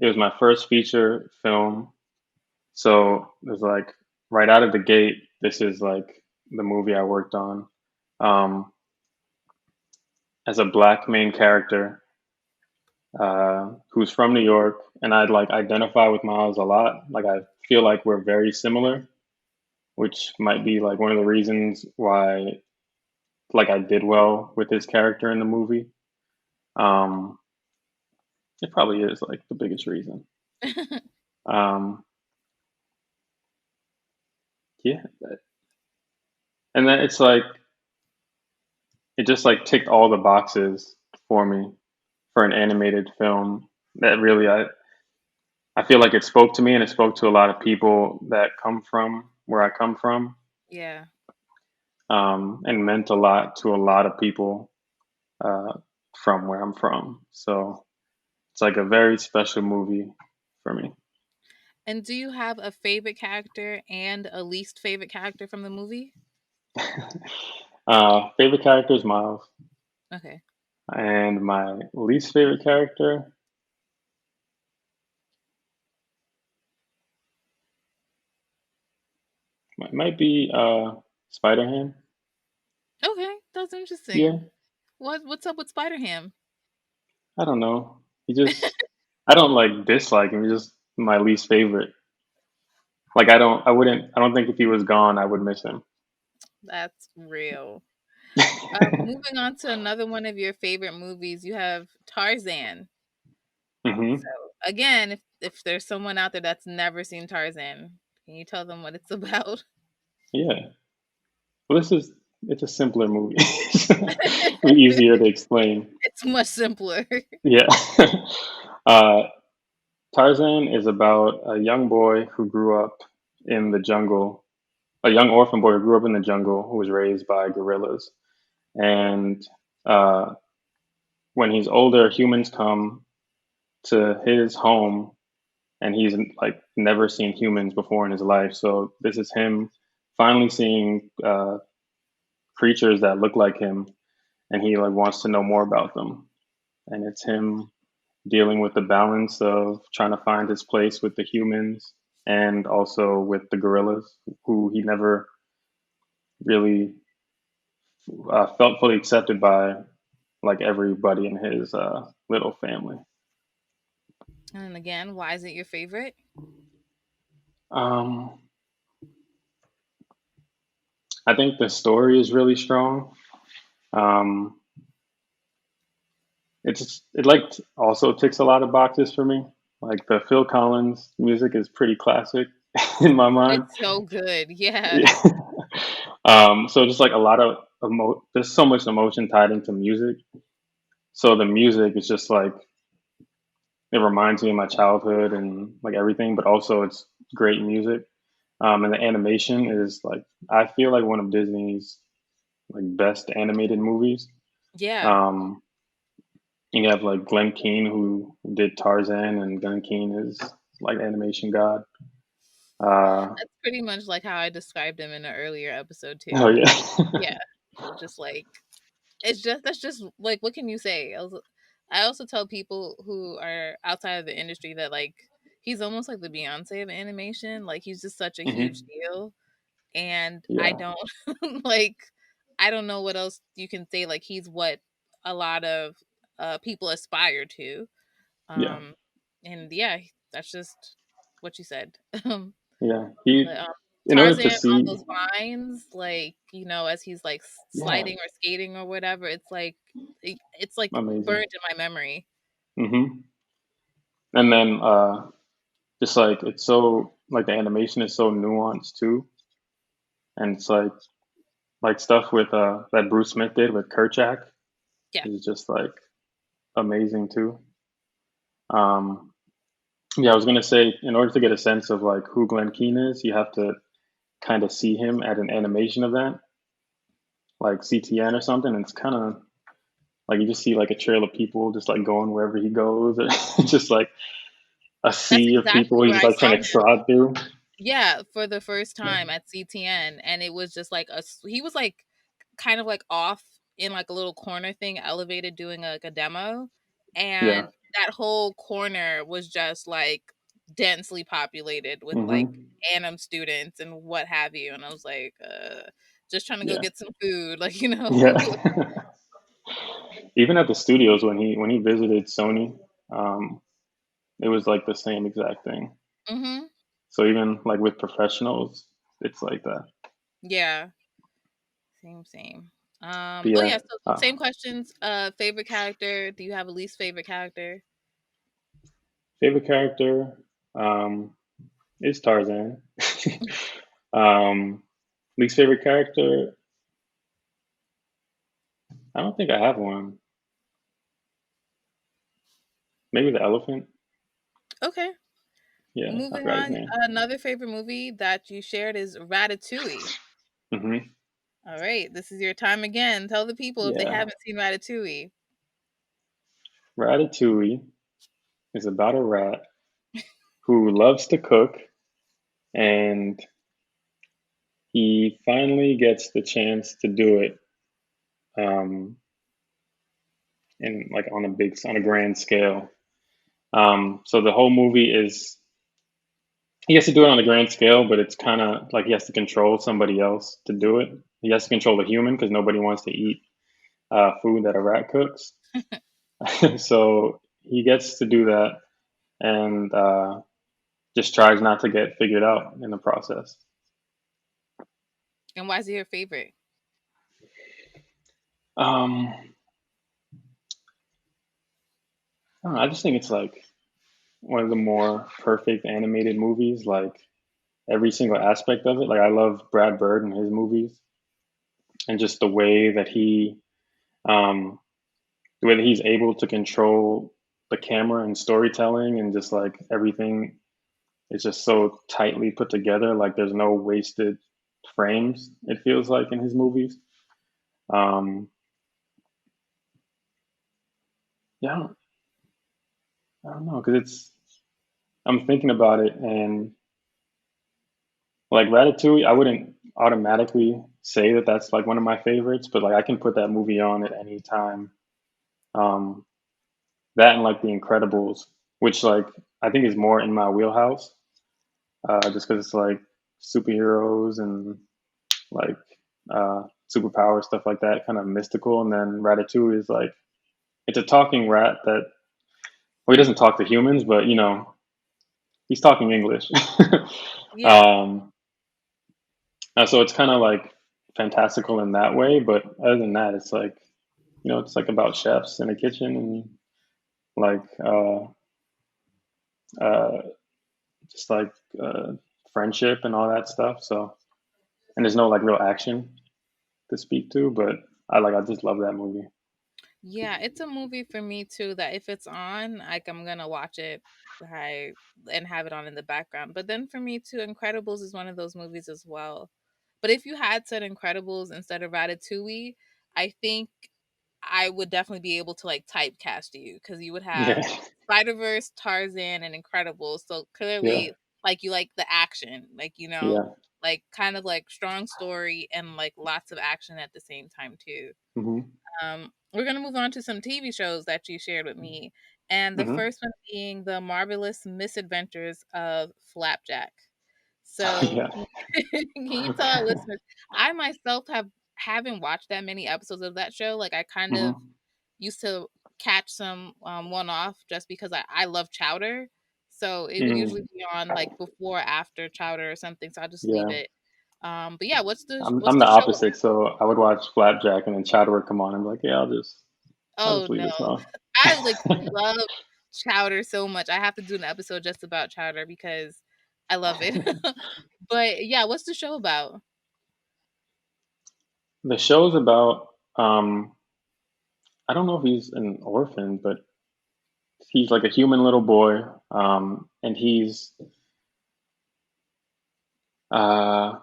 It was my first feature film, so it was like right out of the gate. This is like the movie I worked on. Um, as a black main character who's from New York, and I'd like identify with Miles a lot. Like I feel like we're very similar, which might be like one of the reasons why like I did well with his character in the movie. Um, it probably is like the biggest reason. Um, yeah, and then it's like it just like ticked all the boxes for me for an animated film that really I feel like it spoke to me and it spoke to a lot of people that come from where I come from, Yeah. and meant a lot to a lot of people uh, from where I'm from. So it's like a very special movie for me. And do you have a favorite character and a least favorite character from the movie? Favorite character is Miles, Okay. and my least favorite character might be Spider Ham. Okay, that's Yeah, interesting. What's up with Spider Ham? I don't know. He just I don't like dislike him. He's just my least favorite. Like I don't think if he was gone I would miss him. That's real. Moving on to another one of your favorite movies, you have Tarzan. So Hmm. again, if there's someone out there that's never seen Tarzan, can you tell them what it's about? Yeah. Well, it's a simpler movie. Easier to explain. It's much simpler. Yeah. uh, Tarzan is about a young boy who grew up in the jungle, a young orphan boy who grew up in the jungle who was raised by gorillas. And uh, when he's older, humans come to his home, and he's like never seen humans before in his life. So this is him finally seeing creatures that look like him, and he like wants to know more about them. And it's him dealing with the balance of trying to find his place with the humans and also with the gorillas, who he never really felt fully accepted by, like everybody in his little family. And again, why is it your favorite? Um, I think the story is really strong. Um, it like also ticks a lot of boxes for me. Like the Phil Collins music is pretty classic in my mind. It's so good. Yeah. Yeah. So just like a lot of there's so much emotion tied into music. So the music is just like it reminds me of my childhood and like everything, but also it's great music. And the animation is like I feel like one of Disney's like best animated movies. Yeah. Um, you have like Glenn Keane who did Tarzan, and Glenn Keane is like animation god. Uh, That's pretty much like how I described him in an earlier episode oh too. yeah, Yeah. So just like it's just that's just like what can you say? I also tell people who are outside of the industry that like he's almost like the Beyonce of animation. Like he's just such a huge hmm, deal. And I yeah, don't like I don't know what else you can say. Like he's what a lot of people aspire to. Yeah, Um, and yeah, that's just what you said. yeah. But, In order Tarzan to on see, those vines, like, as he's like yeah, sliding or skating or whatever, it's like it's like amazing. burned in my memory. Hmm. And then just like it's so like the animation is so nuanced too, and it's like stuff with that Bruce Smith did with Kerchak Yeah, is just like amazing too. Um, yeah, I was gonna say in order to get a sense of like who Glenn Keane is, you have to kind of see him at an animation event like CTN or something. And it's kind of like you just see like a trail of people just like going wherever he goes, just like a that's sea of people exactly he's where just I like saw trying to him. trot through. Yeah, for the first time at CTN, and it was just like he was like kind of like off in like a little corner thing, elevated, doing like a demo, Yeah. and that whole corner was just like densely populated with like Hmm. anim students and what have you, and I was like, just trying to go Yeah. get some food, like Yeah. Even at the studios when he visited Sony, um, it was like the same exact thing. hmm So even like with professionals, it's like that. yeah, same. But Oh yeah, yeah, so same questions. Favorite character? Do you have a least favorite character? favorite character um, is Tarzan. um, least favorite character, I don't think I have one. Maybe the elephant. Okay. Yeah, I Moving forgot his on, name. another favorite movie that you shared is Ratatouille. Hmm. All right, this is your time again. Tell the people if they Yeah, haven't seen Ratatouille. Ratatouille is about a rat who loves to cook, and he finally gets the chance to do it um, in like on a grand scale. So the whole movie is he has to do it on a grand scale, but it's kind of like he has to control somebody else to do it. He has to control a human because nobody wants to eat food that a rat cooks. So he gets to do that and just tries not to get figured out in the process. And why is it your favorite? Um, I don't know, I just think it's like one of the more perfect animated movies. Like every single aspect of it. Like I love Brad Bird and his movies, and just um, the way that he's able to control the camera and storytelling, and just like everything is just so tightly put together. Like there's no wasted frames. It feels like in his movies. Um, yeah, I don't know because it's. I'm thinking about it, and like Ratatouille, I wouldn't automatically say that that's like one of my favorites, but like I can put that movie on at any time. Um, that and like The Incredibles, which like I think is more in my wheelhouse, just because it's like superheroes and like superpower stuff like that, kind of mystical. And then Ratatouille is like it's a talking rat that well, he doesn't talk to humans, but he's talking English. Yeah. um, so it's kind of like fantastical in that way, but other than that, it's like it's like about chefs in a kitchen and like uh, just like uh, friendship and all that stuff. So, and there's no like real action to speak to, but I just love that movie. Yeah, it's a movie for me too that if it's on, like I'm gonna watch it I and have it on in the background. But then for me too, Incredibles is one of those movies as well. But if you had said Incredibles instead of Ratatouille, I think I would definitely be able to like typecast you because you would Yeah, have Spider-Verse, Tarzan, and Incredibles. So yeah, clearly, like you like the action, like yeah. like kind of like strong story and like lots of action at the same time too. Hmm. We're gonna move on to some TV shows that you shared with me, and the Hmm. first one being the marvelous misadventures of Flapjack. So, Yeah. can you tell our listeners? I myself haven't watched that many episodes of that show. Like, I kind of Hmm. used to catch some one off just because I love Chowder. So it would Mm, usually be on like before or after Chowder or something. So I just leave yeah. it. But yeah, what's I'm the the show opposite, so I would watch Flapjack and then Chowder would come on and be like, yeah, I'll Oh just leave no. this on. I like love Chowder so much. I have to do an episode just about Chowder because I love it. But yeah, what's the show about? The show's about I don't know if he's an orphan, but he's like a human little boy, and uh,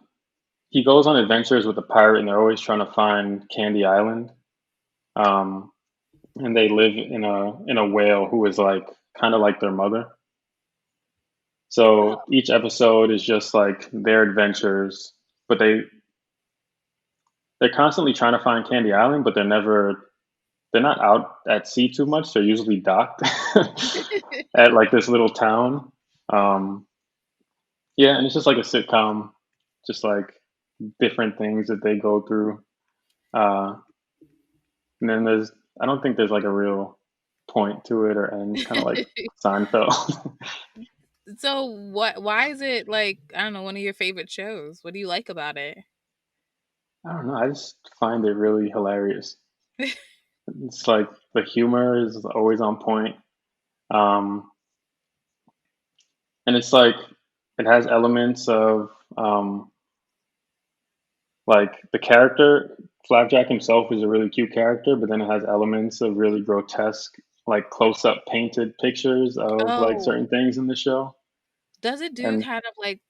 he goes on adventures with a pirate, and they're always trying to find Candy Island. Um, and they live in a whale who is like kind of like their mother. So Oh, each episode is just like their adventures, but they're constantly trying to find Candy Island, but they're not out at sea too much. They're usually docked at like this little town. Um, yeah, and it's just like a sitcom, just like different things that they go through. Uh, and then I don't think there's like a real point to it or end, kind of like Seinfeld. so why is it like, I don't know, one of your favorite shows? What do you like about it? I don't know. I just find it really hilarious. It's like the humor is always on point. Um, and it's like it has elements of like the character Flapjack himself is a really cute character, but then it has elements of really grotesque, like close-up painted pictures of like Oh, certain things in the show. does it do And kind of like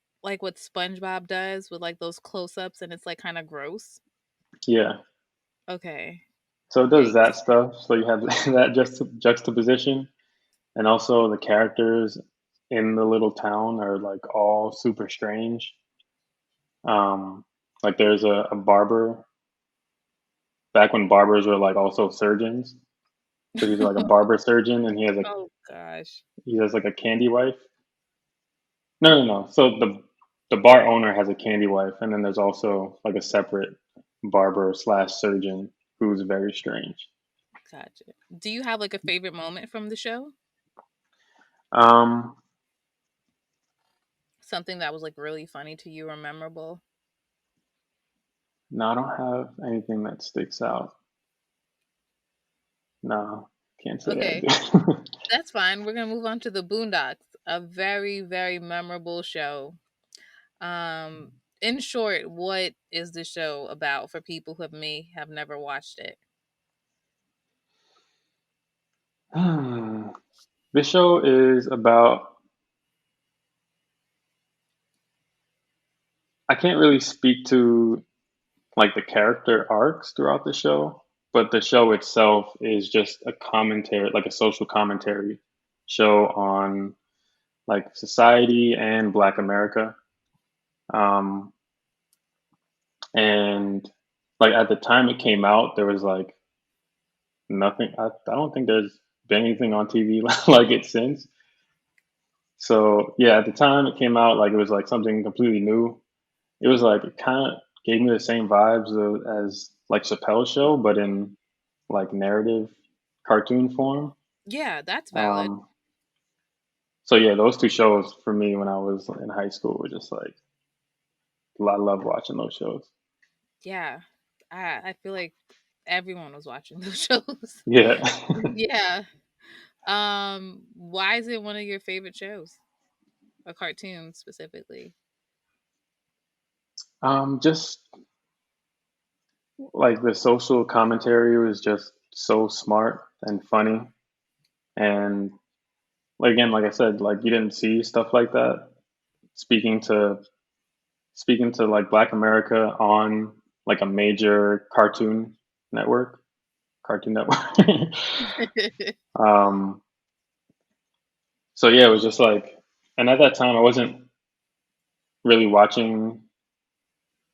what SpongeBob does with like those close-ups and it's like kind of gross? yeah, Okay. so it does that Yikes. stuff. So you have that juxtaposition, and also the characters in the little town are like all super strange. Like there's a barber back when barbers were like also surgeons. So he's like a barber surgeon, and Oh gosh. he has like a candy wife. No, no, no. So the bar owner has a candy wife, and then there's also like a separate barber slash surgeon who's very strange. Gotcha. Do you have like a favorite moment from the show? Um, Something that was like really funny to you or memorable? no, I don't have anything that sticks out. No, can't say I Okay, do. that's fine. We're gonna move on to the Boondocks, a very, very memorable show. Um, in short, what is the show about for people who may have never watched it? This show is about. I can't really speak to like the character arcs throughout the show, but the show itself is just a commentary, like a social commentary show on like society and Black America. Um, and like at the time it came out, there was like nothing. I don't think there's been anything on TV like it since. So yeah, at the time it came out, like it was like something completely new. It was like it kind of gave me the same vibes as like Chappelle's show, but in like narrative cartoon form. Yeah, that's valid. Um, so yeah, those two shows for me when I was in high school were just like I love watching those shows. Yeah, I feel like everyone was watching those shows. Yeah. Yeah. Why is it one of your favorite shows or cartoons specifically? Just like the social commentary was just so smart and funny. And like again, like I said, like you didn't see stuff like that speaking to speaking to like Black America on like a major cartoon network. um, so yeah, it was just like, and at that time I wasn't really watching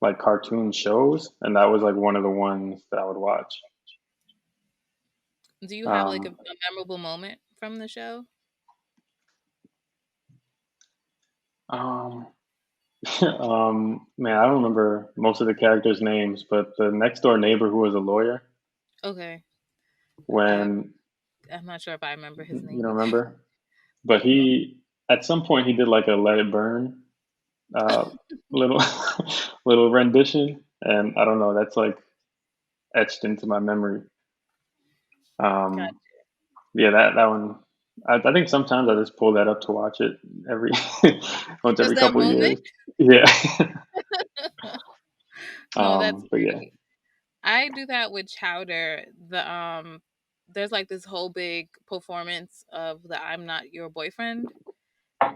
like cartoon shows, and that was like one of the ones that I would watch. Do you have like a Um, memorable moment from the show? um, man, I don't remember most of the characters' names, but the next door neighbor who was a lawyer, Okay. Uh, when I'm not sure if I remember his you name. don't remember, but he at some point he did like a Let It Burn uh, little little rendition, and I don't know, that's like etched into my memory. God, Um, yeah, that one. I think sometimes I just pull that up to watch it every once just every that couple of moment. years. Yeah. No, that's But yeah, great. I do that with Chowder. There's like this whole big performance of the "I'm Not Your Boyfriend,"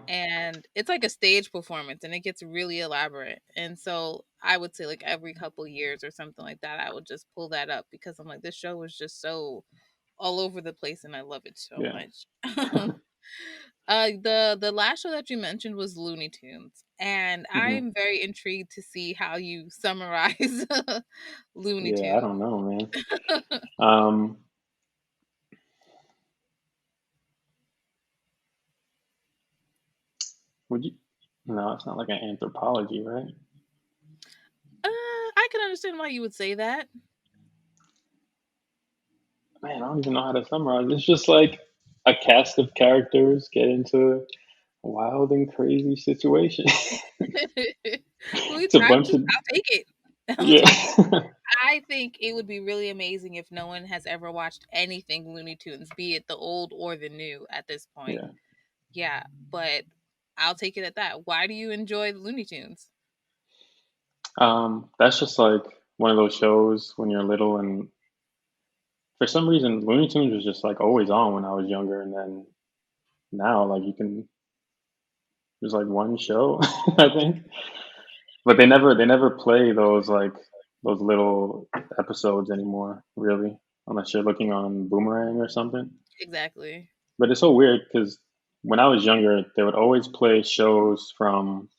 and it's like a stage performance, and it gets really elaborate. And so I would say like every couple years or something like that, I would just pull that up because I'm like, this show was just so all over the place, and I love it so yeah, much. The last show that you mentioned was Looney Tunes, and hmm I'm very intrigued to see how you summarize Looney yeah. I Tunes. don't know, man. Um, would you? No, it's not like an anthropology, right? I can understand why you would say that. Man, I don't even know how to summarize. It's just like a cast of characters get into a wild and crazy situation. Looney It's a Tunes, bunch of I'll take it. I'll yeah, take it. I think it would be really amazing if no one has ever watched anything Looney Tunes, be it the old or the new at this point. yeah. Yeah, but I'll take it at that. Why do you enjoy the Looney Tunes? That's just like one of those shows when you're little, and for some reason, Looney Tunes was just like always on when I was younger, and then now like you can there's like one show I think, but they never play those like those little episodes anymore, really, unless you're looking on Boomerang or something. Exactly. But it's so weird because when I was younger, they would always play shows from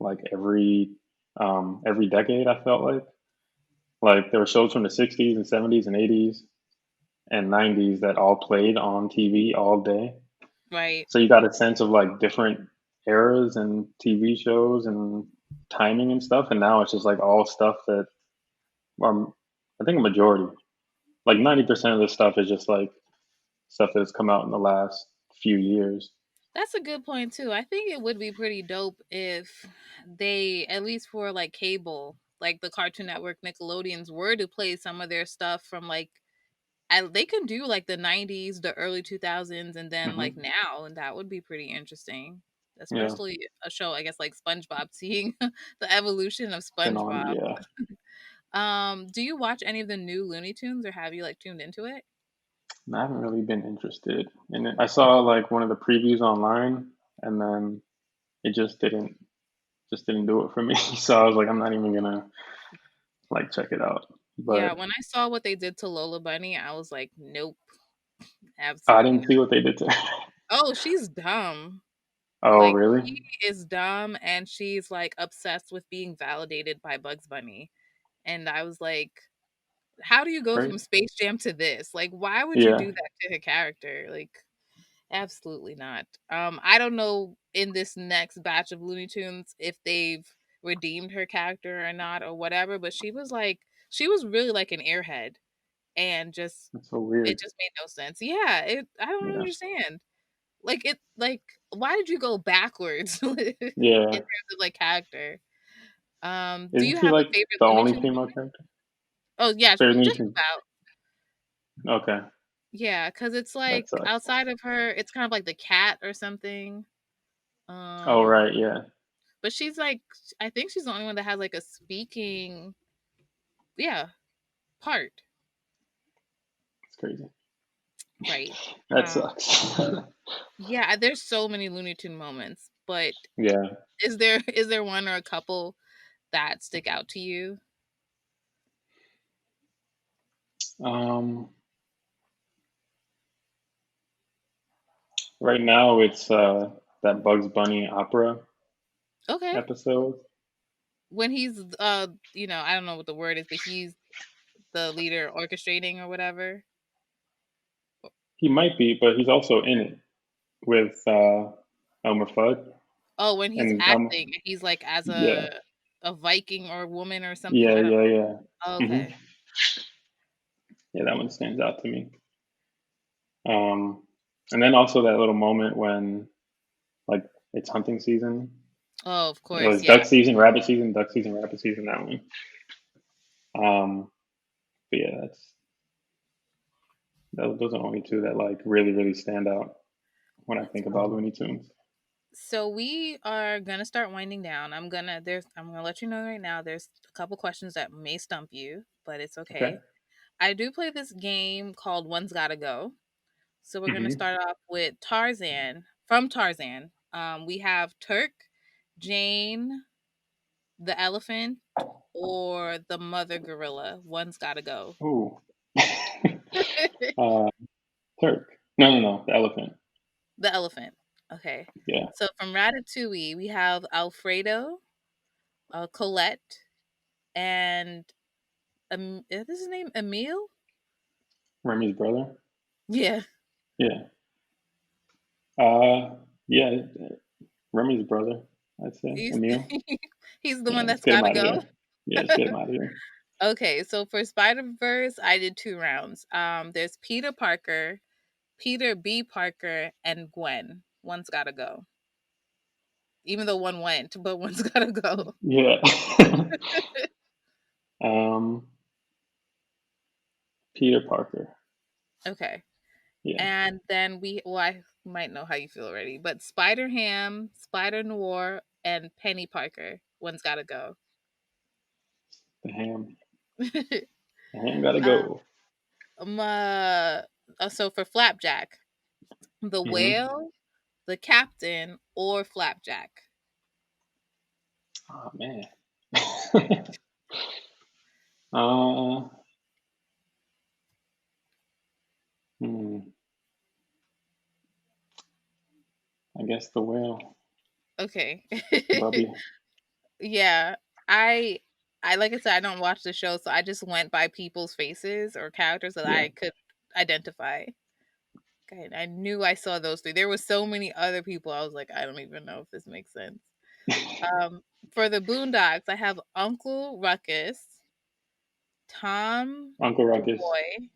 like every decade. I felt like there were shows from the '60s and '70s and '80s and '90s that all played on TV all day. Right. So you got a sense of like different eras and TV shows and timing and stuff. And now it's just like all stuff that I think a majority, like 90% of this stuff is just like stuff that's come out in the last few years. That's a good point too. I think it would be pretty dope if they, at least for like cable, like the Cartoon Network, Nickelodeons, were to play some of their stuff from like they can do like the '90s, the early 2000s, and then like Hmm. now, and that would be pretty interesting. Yeah. Especially a show, I guess, like SpongeBob, seeing the evolution of Been on. SpongeBob. Yeah. Do you watch any of the new Looney Tunes, or have you like tuned into it? I haven't really been interested in it. I saw like one of the previews online, and then it just didn't do it for me. So I was like, I'm not even gonna like check it out. Yeah, But when I saw what they did to Lola Bunny, I was like, nope, I absolutely didn't not. see what they did to. Oh, she's dumb. Oh, Like really? she is dumb, and she's like obsessed with being validated by Bugs Bunny. And I was like, how do you go Right? from Space Jam to this? Like, why would you Yeah. do that to a character? Like, absolutely not. I don't know in this next batch of Looney Tunes if they've redeemed her character or not or whatever, but she was really like an airhead, and just That's so it weird. just made no sense. Yeah, I don't Yeah. understand. Like why did you go backwards in Yeah. terms of like character? Do Isn't you she have a like favorite the Looney only Tune female moment? character? Oh yeah, Fairly just Tune. about. Okay. Yeah, because it's That like sucks. outside of her, it's kind of like the cat or something. Oh, Um, right. Yeah. but she's like, I think she's the only one that has like a speaking, yeah, part. It's crazy. Right. That Um, sucks. yeah, there's so many Looney Tune moments, but Yeah. is there one or a couple that stick out to you? Um, right now it's that Bugs Bunny opera Okay. episode. When he's I don't know what the word is, but he's the leader orchestrating or whatever. He might be, but he's also in it with Elmer Fudd Oh, when he's and acting, he's like as yeah, a Viking or woman or something. yeah, I don't yeah, yeah. know. Hmm. Okay. Yeah, that one stands out to me. Um, and then also that little moment when like it's hunting season. Oh, of It course, was yeah. duck season, rabbit season, duck season, rabbit season. That one. But yeah, those are only two that like really stand out when I think about Looney Tunes. So we are gonna start winding down. I'm gonna let you know right now. There's a couple questions that may stump you, but it's Okay. okay. I do play this game called One's Gotta Go. So we're gonna Hmm. start off with Tarzan. From Tarzan, we have Turk, Jane, the elephant, or the mother gorilla. One's gotta go. Ooh. uh, Turk. No. The elephant. The elephant. Okay. Yeah. So from Ratatouille, we have Alfredo, Colette, and is his name Emile? Remy's brother. Yeah. Yeah. Yeah. Remy's brother. I'd say He's Emil. he's the Yeah. one Let's that's get him gotta out of go. here. Yeah. Let's get him out of here. Okay, so for Spider-Verse, I did 2 rounds. There's Peter Parker, Peter B. Parker, and Gwen. One's gotta go. Even though one went, but one's gotta go. Yeah. um, Peter Parker. Okay. Yeah. And then I might know how you feel already, but Spider Ham, Spider Noir, and Penny Parker. One's gotta go. The ham. The ham gotta uh, go. so for Flapjack, the Hmm. whale, the captain, or Flapjack. Oh man. uh, hmm, I guess the whale. Okay. Bubby. Yeah, I I like I said, I don't watch the show, so I just went by people's faces or characters that Yeah. I could identify. Okay, I knew I saw those three. There were so many other people. I was like, I don't even know if this makes sense. For the Boondocks, I have Uncle Ruckus, Tom Uncle the Ruckus. Boy,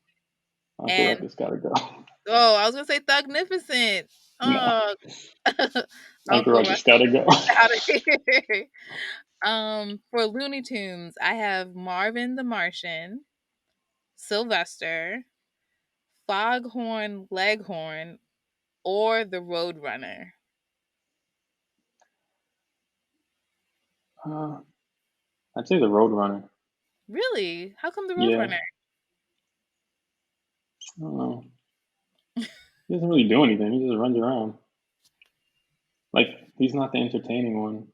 Uncle and Ruckus gotta go. I was gonna say Thugnificent. No. Oh, Uncle Uncle Ruckus Ruckus gotta go. out of here. For Looney Tunes, I have Marvin the Martian, Sylvester, Foghorn Leghorn, or the Roadrunner. uh, I'd say the Roadrunner. Really? How come the Yeah. Roadrunner? I don't know. He doesn't really do anything. He just runs around. Like he's not the entertaining one,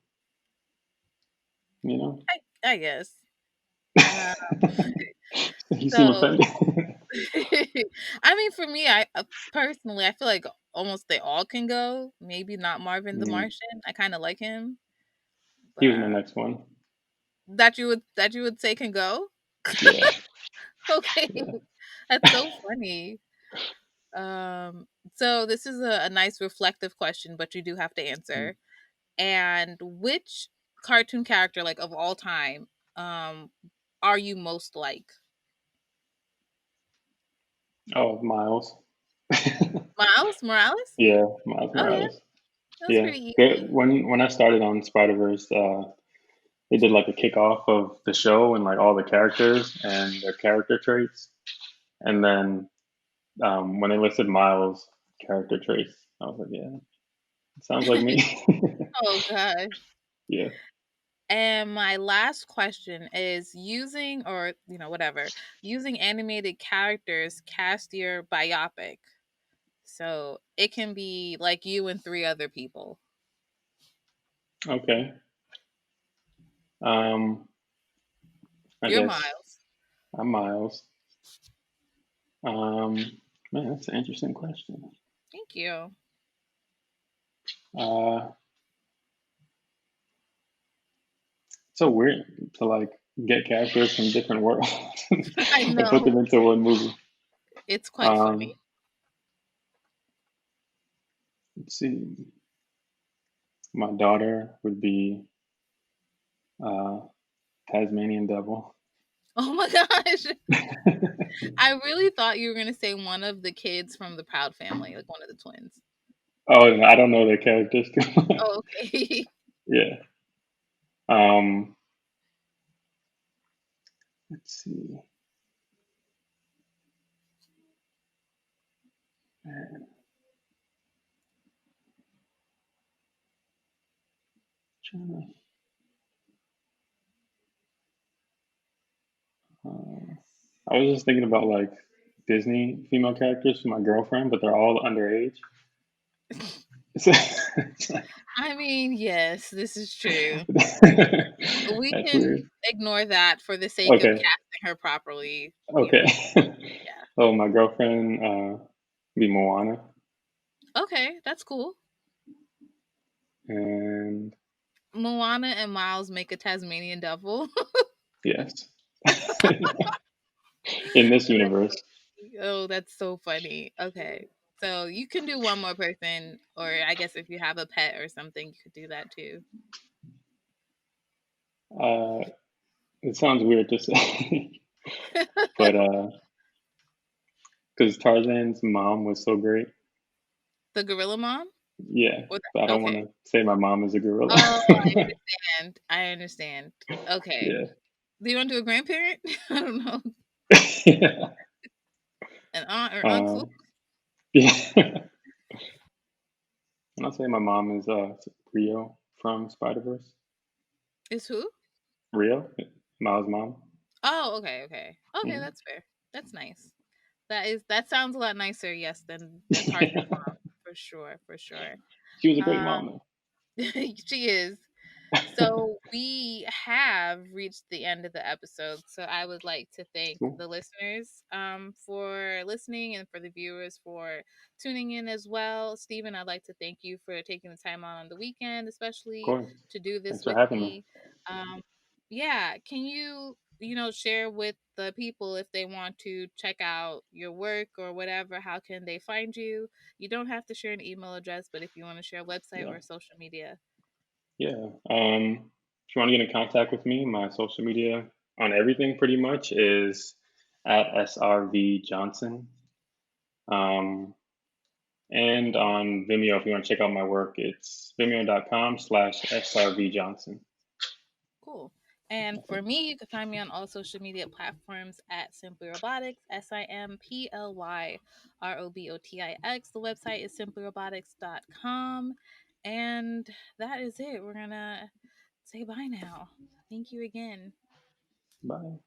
you know? I guess. Uh, You seem so, offended. I mean, for me, I personally, I feel like almost they all can go. Maybe not Marvin the Mm, Martian. I kind of like him, he was my but next one. that you would say can go. Yeah. Okay, Yeah. that's so funny. Um, so this is a nice reflective question, but you do have to answer. And which cartoon character, like of all time, um, are you most like? Oh, Miles. Miles Morales? Yeah, Miles Oh yeah, Morales. that was Yeah. pretty easy. When I started on Spider-Verse, they did like a kickoff of the show and like all the characters and their character traits. And then when they listed Miles' character traits, I was like, yeah, it sounds like me. Oh gosh. Yeah. And my last question is whatever, using animated characters cast your biopic. So it can be like you and three other people. Okay. Um, I You're guess Miles. I'm Miles. Um, man, that's an interesting question. Thank you. Uh, so weird to like get characters from different worlds I and put know. them into one movie. It's quite Um, funny. let's see. My daughter would be uh, Tasmanian Devil. Oh my gosh. I really thought you were gonna say one of the kids from the Proud Family, like one of the twins. Oh, and I don't know their characters too much. Oh, okay. Yeah. Um, let's see. Trying I was just thinking about like Disney female characters for my girlfriend, but they're all underage. So, I mean, yes, this is true. We that's can weird. ignore that for the sake of Okay. casting her properly, Okay. yeah. Oh, my girlfriend be Moana, Okay, that's cool. and Moana and Miles make a Tasmanian devil. yes, in this universe. Oh, that's so funny. Okay. So you can do one more person, or I guess if you have a pet or something, you could do that too. Uh, it sounds weird to say, but because Tarzan's mom was so great. The gorilla mom? Yeah, Or but I don't want okay. to say my mom is a gorilla. Oh, I understand. I understand. Okay. Yeah. Do you want to do a grandparent? I don't know. Yeah. An aunt or uncle? Um, yeah. And I'll say my mom is Rio from Spider-Verse. Is who? Rio, Miles' mom. Oh, okay, okay. Okay, Mhm. that's fair. That's nice. That sounds a lot nicer, yes, than Tarzan's mom, for sure, for sure. She was a great Um, mom though. she is. So we have reached the end of the episode. So I would like to thank Cool. the listeners for listening and for the viewers for tuning in as well. Stephen, I'd like to thank you for taking the time on the weekend, Of especially course. to do this Thanks for with having me. me. Um, yeah, can you share with the people if they want to check out your work or whatever, how can they find you? You don't have to share an email address, but if you want to share a website Yeah. or social media. Yeah. If you want to get in contact with me, my social media on everything pretty much is at SRV Johnson. Um, and on Vimeo, if you want to check out my work, it's vimeo.com/SRV Johnson. Cool. And for me, you can find me on all social media platforms at Simply Robotics, SIMPLYROBOTIX. The website is simplyrobotics.com. And that is it. We're going to say bye now. Thank you again. Bye.